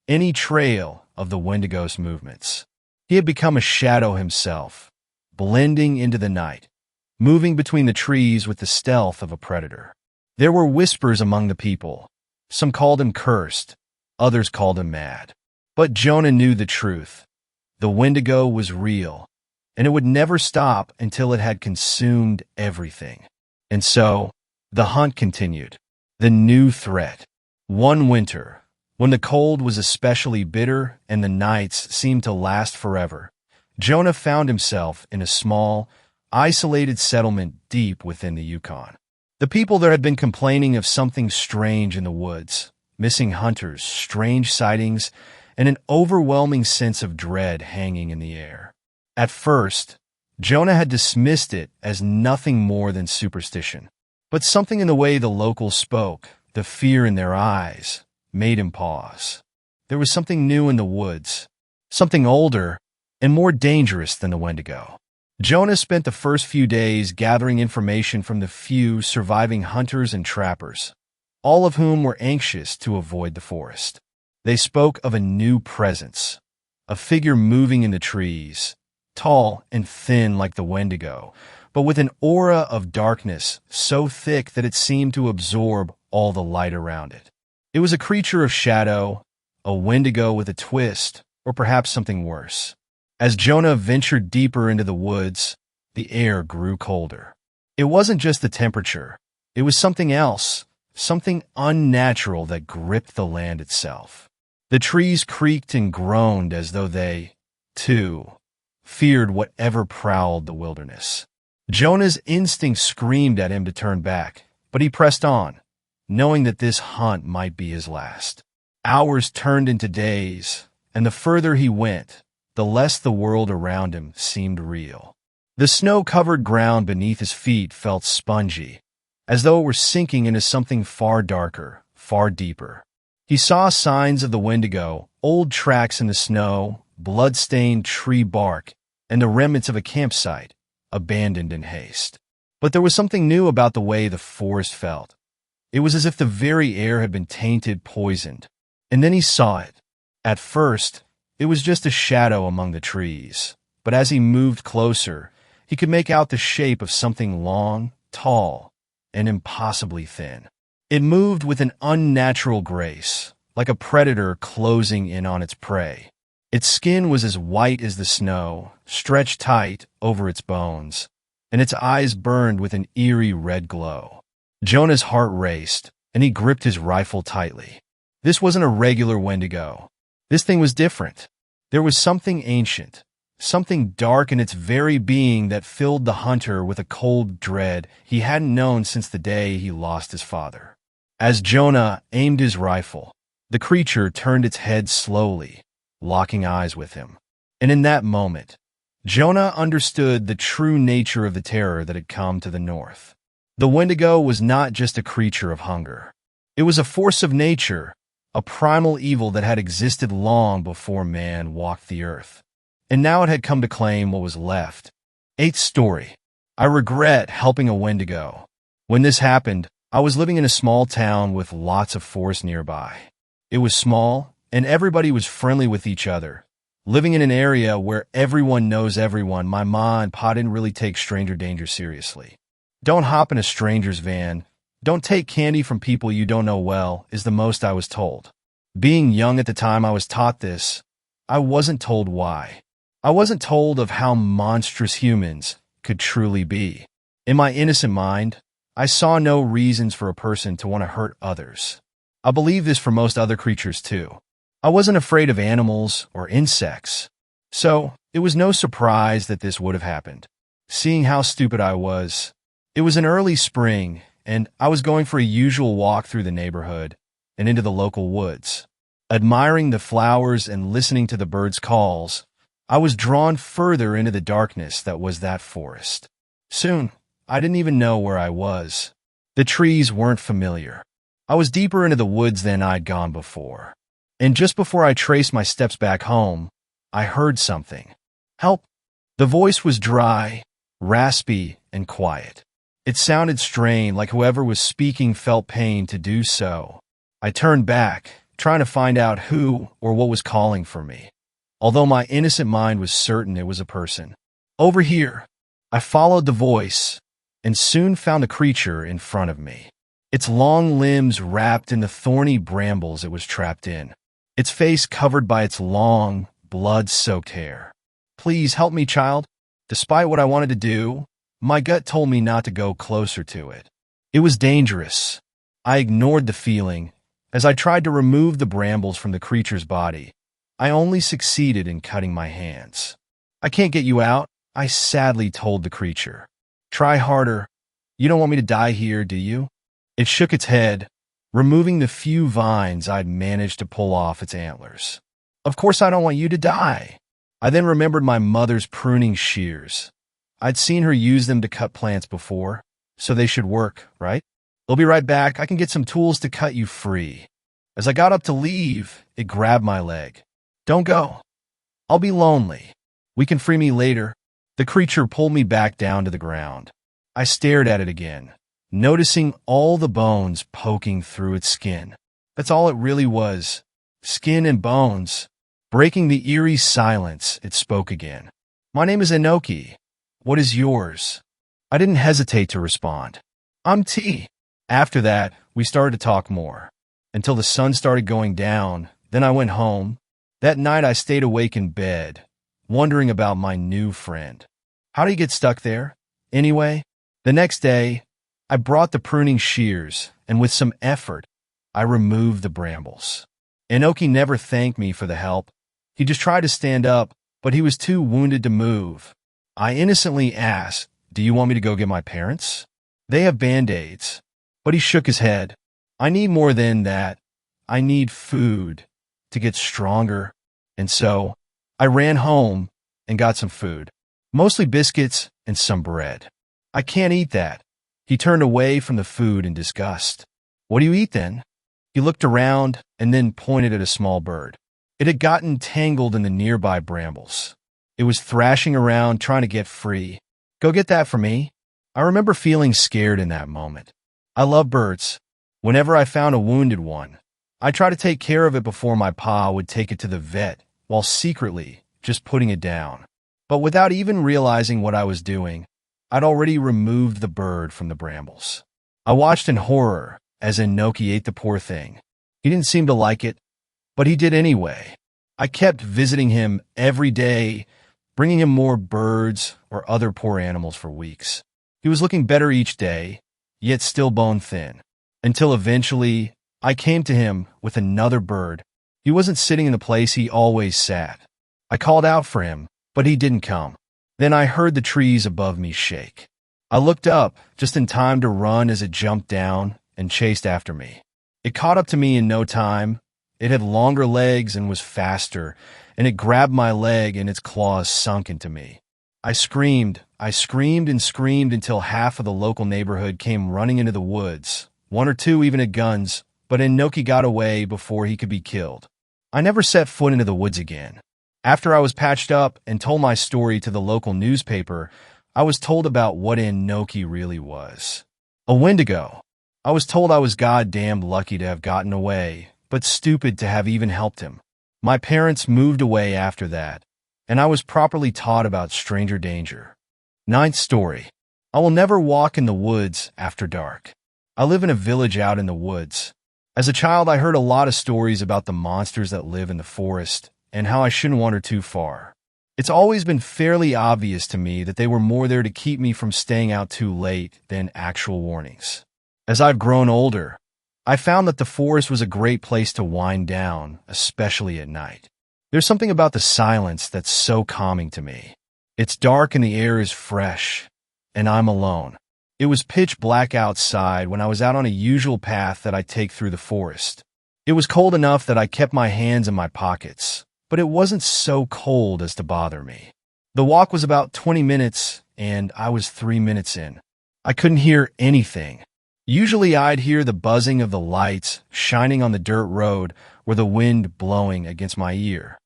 any trail of the Wendigo's movements. He had become a shadow himself, blending into the night, moving between the trees with the stealth of a predator. There were whispers among the people. Some called him cursed, others called him mad. But Jonah knew the truth. The Wendigo was real, and it would never stop until it had consumed everything. And so, the hunt continued. The new threat. One winter, when the cold was especially bitter and the nights seemed to last forever, Jonah found himself in a small, isolated settlement deep within the Yukon. The people there had been complaining of something strange in the woods, missing hunters, strange sightings, and an overwhelming sense of dread hanging in the air. At first, Jonah had dismissed it as nothing more than superstition. But something in the way the locals spoke, the fear in their eyes, made him pause. There was something new in the woods, something older and more dangerous than the Wendigo. Jonah spent the first few days gathering information from the few surviving hunters and trappers, all of whom were anxious to avoid the forest. They spoke of a new presence, a figure moving in the trees, tall and thin like the Wendigo, but with an aura of darkness so thick that it seemed to absorb all the light around it. It was a creature of shadow, a Wendigo with a twist, or perhaps something worse. As Jonah ventured deeper into the woods, the air grew colder. It wasn't just the temperature. It was something else, something unnatural that gripped the land itself. The trees creaked and groaned as though they, too, feared whatever prowled the wilderness. Jonah's instinct screamed at him to turn back, but he pressed on, knowing that this hunt might be his last. Hours turned into days, and the further he went, the less the world around him seemed real. The snow-covered ground beneath his feet felt spongy, as though it were sinking into something far darker, far deeper. He saw signs of the Wendigo, old tracks in the snow, blood-stained tree bark, and the remnants of a campsite, abandoned in haste. But there was something new about the way the forest felt. It was as if the very air had been tainted, poisoned. And then he saw it. At first, it was just a shadow among the trees, but as he moved closer, he could make out the shape of something long, tall, and impossibly thin. It moved with an unnatural grace, like a predator closing in on its prey. Its skin was as white as the snow, stretched tight over its bones, and its eyes burned with an eerie red glow. Jonah's heart raced, and he gripped his rifle tightly. This wasn't a regular Wendigo. This thing was different. There was something ancient, something dark in its very being that filled the hunter with a cold dread he hadn't known since the day he lost his father. As Jonah aimed his rifle, the creature turned its head slowly, locking eyes with him. And in that moment, Jonah understood the true nature of the terror that had come to the north. The Wendigo was not just a creature of hunger. It was a force of nature, a primal evil that had existed long before man walked the earth. And now it had come to claim what was left. 8th story. I regret helping a Wendigo. When this happened, I was living in a small town with lots of forest nearby. It was small, and everybody was friendly with each other. Living in an area where everyone knows everyone, my ma and pa didn't really take stranger danger seriously. Don't hop in a stranger's van. Don't take candy from people you don't know well, is the most I was told. Being young at the time I was taught this, I wasn't told why. I wasn't told of how monstrous humans could truly be. In my innocent mind, I saw no reasons for a person to want to hurt others. I believe this for most other creatures too. I wasn't afraid of animals or insects, so it was no surprise that this would have happened. Seeing how stupid I was, it was an early spring, and I was going for a usual walk through the neighborhood and into the local woods. Admiring the flowers and listening to the birds' calls, I was drawn further into the darkness that was that forest. Soon, I didn't even know where I was. The trees weren't familiar. I was deeper into the woods than I'd gone before. And just before I traced my steps back home, I heard something. Help! The voice was dry, raspy, and quiet. It sounded strained, like whoever was speaking felt pain to do so. I turned back, trying to find out who or what was calling for me, although my innocent mind was certain it was a person. Over here, I followed the voice and soon found a creature in front of me. Its long limbs wrapped in the thorny brambles it was trapped in, its face covered by its long, blood-soaked hair. Please help me, child. Despite what I wanted to do, my gut told me not to go closer to it. It was dangerous. I ignored the feeling. As I tried to remove the brambles from the creature's body, I only succeeded in cutting my hands. I can't get you out, I sadly told the creature. Try harder. You don't want me to die here, do you? It shook its head, removing the few vines I'd managed to pull off its antlers. Of course I don't want you to die. I then remembered my mother's pruning shears. I'd seen her use them to cut plants before, so they should work, right? I'll be right back. I can get some tools to cut you free. As I got up to leave, it grabbed my leg. Don't go. I'll be lonely. We can free me later. The creature pulled me back down to the ground. I stared at it again, noticing all the bones poking through its skin. That's all it really was. Skin and bones. Breaking the eerie silence, it spoke again. My name is Enoki. What is yours? I didn't hesitate to respond. I'm T. After that, we started to talk more, until the sun started going down. Then I went home. That night I stayed awake in bed, wondering about my new friend. How did he get stuck there? Anyway, the next day, I brought the pruning shears, and with some effort, I removed the brambles. Enoki never thanked me for the help. He just tried to stand up, but he was too wounded to move. I innocently asked, "Do you want me to go get my parents? They have Band-Aids." But he shook his head. I need more than that. I need food to get stronger. And so I ran home and got some food, mostly biscuits and some bread. I can't eat that. He turned away from the food in disgust. What do you eat then? He looked around and then pointed at a small bird. It had gotten tangled in the nearby brambles. It was thrashing around trying to get free. Go get that for me. I remember feeling scared in that moment. I love birds. Whenever I found a wounded one, I tried to take care of it before my pa would take it to the vet, while secretly just putting it down. But without even realizing what I was doing, I'd already removed the bird from the brambles. I watched in horror as Enoki ate the poor thing. He didn't seem to like it, but he did anyway. I kept visiting him every day, bringing him more birds or other poor animals for weeks. He was looking better each day, yet still bone thin, until eventually I came to him with another bird. He wasn't sitting in the place he always sat. I called out for him, but he didn't come. Then I heard the trees above me shake. I looked up just in time to run as it jumped down and chased after me. It caught up to me in no time. It had longer legs and was faster, and it grabbed my leg and its claws sunk into me. I screamed and screamed until half of the local neighborhood came running into the woods. One or two even had guns, but Enoki got away before he could be killed. I never set foot into the woods again. After I was patched up and told my story to the local newspaper, I was told about what Enoki really was. A Wendigo. I was told I was goddamn lucky to have gotten away, but stupid to have even helped him. My parents moved away after that, and I was properly taught about stranger danger. Ninth story. I will never walk in the woods after dark. I live in a village out in the woods. As a child, I heard a lot of stories about the monsters that live in the forest and how I shouldn't wander too far. It's always been fairly obvious to me that they were more there to keep me from staying out too late than actual warnings. As I've grown older, I found that the forest was a great place to wind down, especially at night. There's something about the silence that's so calming to me. It's dark and the air is fresh, and I'm alone. It was pitch black outside when I was out on a usual path that I take through the forest. It was cold enough that I kept my hands in my pockets, but it wasn't so cold as to bother me. The walk was about 20 minutes, and I was 3 minutes in. I couldn't hear anything. Usually I'd hear the buzzing of the lights shining on the dirt road or the wind blowing against my ear,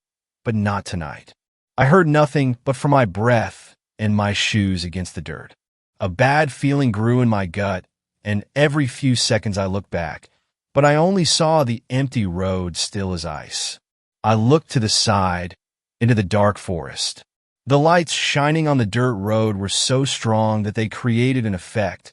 but not tonight. I heard nothing but for my breath and my shoes against the dirt. A bad feeling grew in my gut, and every few seconds I looked back, but I only saw the empty road still as ice. I looked to the side, into the dark forest. The lights shining on the dirt road were so strong that they created an effect,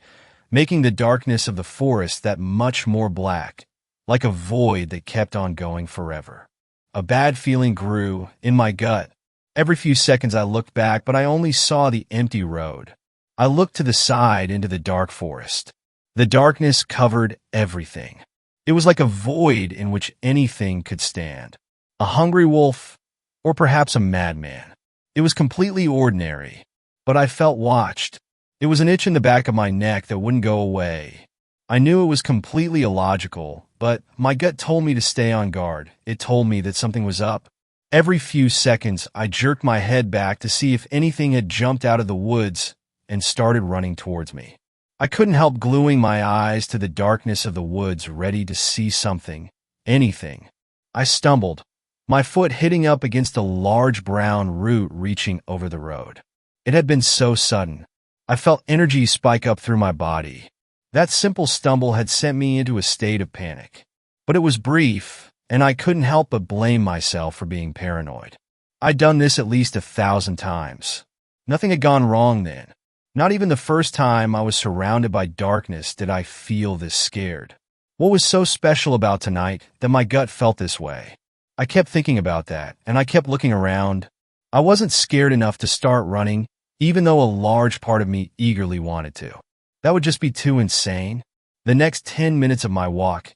making the darkness of the forest that much more black, like a void that kept on going forever. A bad feeling grew in my gut. Every few seconds I looked back, but I only saw the empty road. I looked to the side into the dark forest. The darkness covered everything. It was like a void in which anything could stand. A hungry wolf, or perhaps a madman. It was completely ordinary, but I felt watched. It was an itch in the back of my neck that wouldn't go away. I knew it was completely illogical, but my gut told me to stay on guard. It told me that something was up. Every few seconds, I jerked my head back to see if anything had jumped out of the woods and started running towards me. I couldn't help gluing my eyes to the darkness of the woods, ready to see something, anything. I stumbled, my foot hitting up against a large brown root reaching over the road. It had been so sudden. I felt energy spike up through my body. That simple stumble had sent me into a state of panic. But it was brief, and I couldn't help but blame myself for being paranoid. I'd done this at least 1,000 times. Nothing had gone wrong then. Not even the first time I was surrounded by darkness did I feel this scared. What was so special about tonight that my gut felt this way? I kept thinking about that, and I kept looking around. I wasn't scared enough to start running, even though a large part of me eagerly wanted to. That would just be too insane. The next 10 minutes of my walk,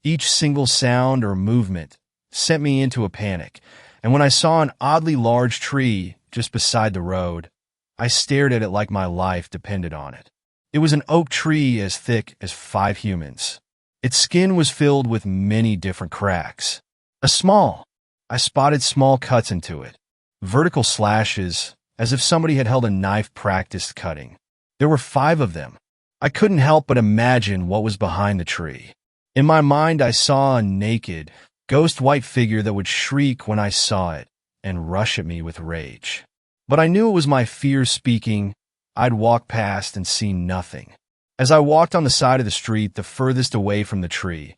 each single sound or movement, sent me into a panic, and when I saw an oddly large tree just beside the road, I stared at it like my life depended on it. It was an oak tree as thick as 5 humans. Its skin was filled with many different cracks. I spotted small cuts into it, vertical slashes, as if somebody had held a knife practiced cutting. There were 5 of them. I couldn't help but imagine what was behind the tree. In my mind, I saw a naked, ghost white figure that would shriek when I saw it and rush at me with rage. But I knew it was my fear speaking. I'd walk past and see nothing. As I walked on the side of the street the furthest away from the tree,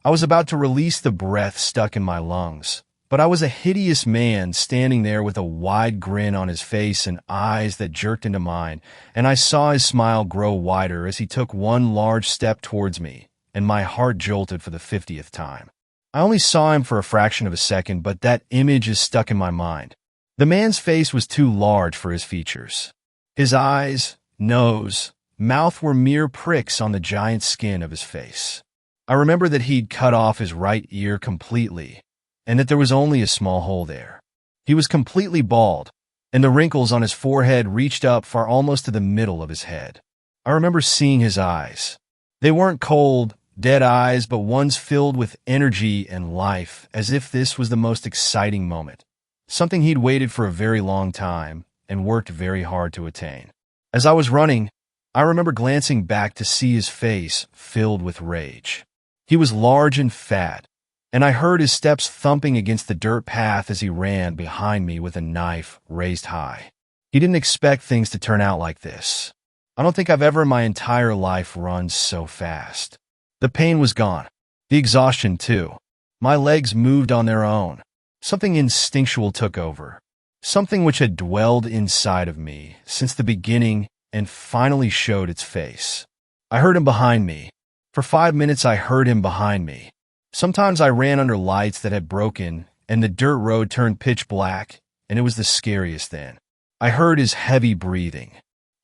I was about to release the breath stuck in my lungs. But I was a hideous man standing there with a wide grin on his face and eyes that jerked into mine, and I saw his smile grow wider as he took one large step towards me, and my heart jolted for the 50th time. I only saw him for a fraction of a second, but that image is stuck in my mind. The man's face was too large for his features. His eyes, nose, mouth were mere pricks on the giant skin of his face. I remember that he'd cut off his right ear completely, and that there was only a small hole there. He was completely bald, and the wrinkles on his forehead reached up far almost to the middle of his head. I remember seeing his eyes. They weren't cold, dead eyes, but ones filled with energy and life, as if this was the most exciting moment, something he'd waited for a very long time and worked very hard to attain. As I was running, I remember glancing back to see his face filled with rage. He was large and fat, and I heard his steps thumping against the dirt path as he ran behind me with a knife raised high. He didn't expect things to turn out like this. I don't think I've ever in my entire life run so fast. The pain was gone. The exhaustion, too. My legs moved on their own. Something instinctual took over. Something which had dwelled inside of me since the beginning and finally showed its face. I heard him behind me. For 5 minutes I heard him behind me. Sometimes I ran under lights that had broken, and the dirt road turned pitch black, and it was the scariest then. I heard his heavy breathing.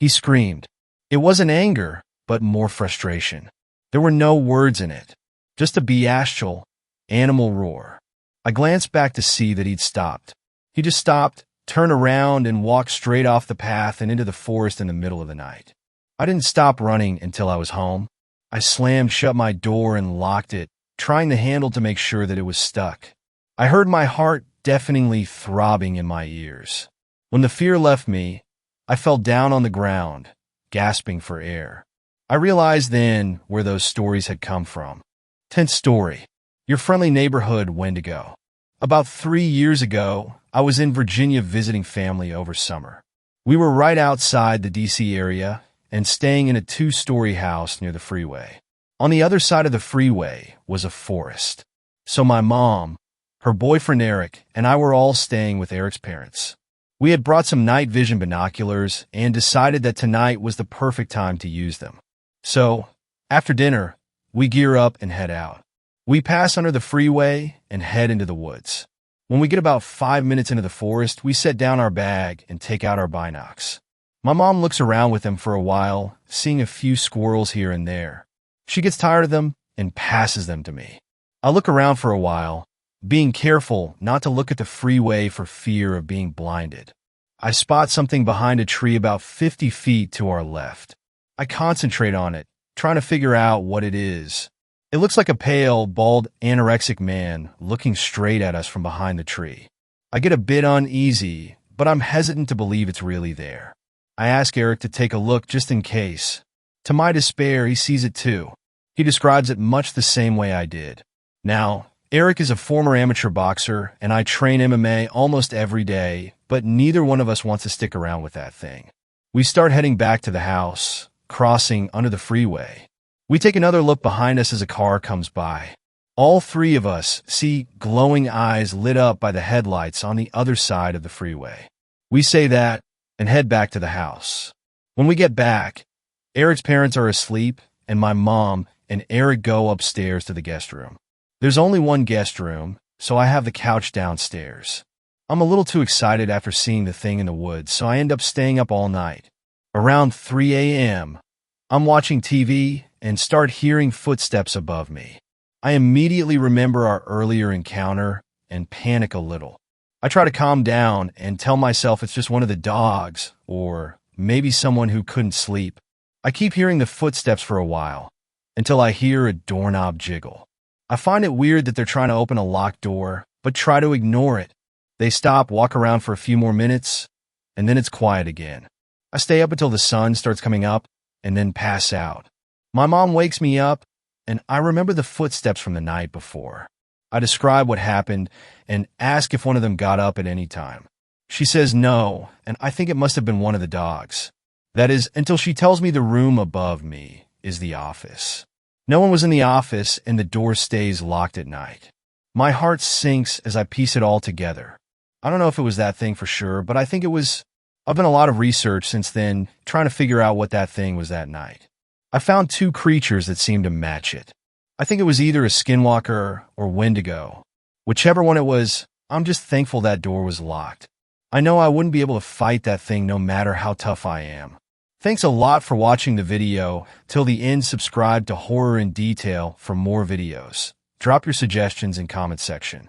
He screamed. It wasn't anger, but more frustration. There were no words in it, just a bestial, animal roar. I glanced back to see that he'd stopped. He just stopped, turned around, and walked straight off the path and into the forest in the middle of the night. I didn't stop running until I was home. I slammed shut my door and locked it, trying the handle to make sure that it was stuck. I heard my heart deafeningly throbbing in my ears. When the fear left me, I fell down on the ground, gasping for air. I realized then where those stories had come from. 10th story. Your friendly neighborhood Wendigo. About 3 years ago, I was in Virginia visiting family over summer. We were right outside the D.C. area and staying in a 2-story house near the freeway. On the other side of the freeway was a forest. So my mom, her boyfriend Eric, and I were all staying with Eric's parents. We had brought some night vision binoculars and decided that tonight was the perfect time to use them. So, after dinner, we gear up and head out. We pass under the freeway and head into the woods. When we get about 5 minutes into the forest, we set down our bag and take out our binocs. My mom looks around with them for a while, seeing a few squirrels here and there. She gets tired of them and passes them to me. I look around for a while, being careful not to look at the freeway for fear of being blinded. I spot something behind a tree about 50 feet to our left. I concentrate on it, trying to figure out what it is. It looks like a pale, bald, anorexic man looking straight at us from behind the tree. I get a bit uneasy, but I'm hesitant to believe it's really there. I ask Eric to take a look just in case. To my despair, he sees it too. He describes it much the same way I did. Now, Eric is a former amateur boxer, and I train MMA almost every day, but neither one of us wants to stick around with that thing. We start heading back to the house, crossing under the freeway. We take another look behind us as a car comes by. All three of us see glowing eyes lit up by the headlights on the other side of the freeway. We say that and head back to the house. When we get back, Eric's parents are asleep, and my mom and Eric go upstairs to the guest room. There's only one guest room, so I have the couch downstairs. I'm a little too excited after seeing the thing in the woods, so I end up staying up all night. Around 3 a.m., I'm watching TV and start hearing footsteps above me. I immediately remember our earlier encounter and panic a little. I try to calm down and tell myself it's just one of the dogs, or maybe someone who couldn't sleep. I keep hearing the footsteps for a while, until I hear a doorknob jiggle. I find it weird that they're trying to open a locked door, but try to ignore it. They stop, walk around for a few more minutes, and then it's quiet again. I stay up until the sun starts coming up, and then pass out. My mom wakes me up, and I remember the footsteps from the night before. I describe what happened and ask if one of them got up at any time. She says no, and I think it must have been one of the dogs. That is, until she tells me the room above me is the office. No one was in the office, and the door stays locked at night. My heart sinks as I piece it all together. I don't know if it was that thing for sure, but I think it was. I've done a lot of research since then, trying to figure out what that thing was that night. I found 2 creatures that seemed to match it. I think it was either a skinwalker or Wendigo. Whichever one it was, I'm just thankful that door was locked. I know I wouldn't be able to fight that thing no matter how tough I am. Thanks a lot for watching the video. Till the end, subscribe to Horror in Detail for more videos. Drop your suggestions in comment section.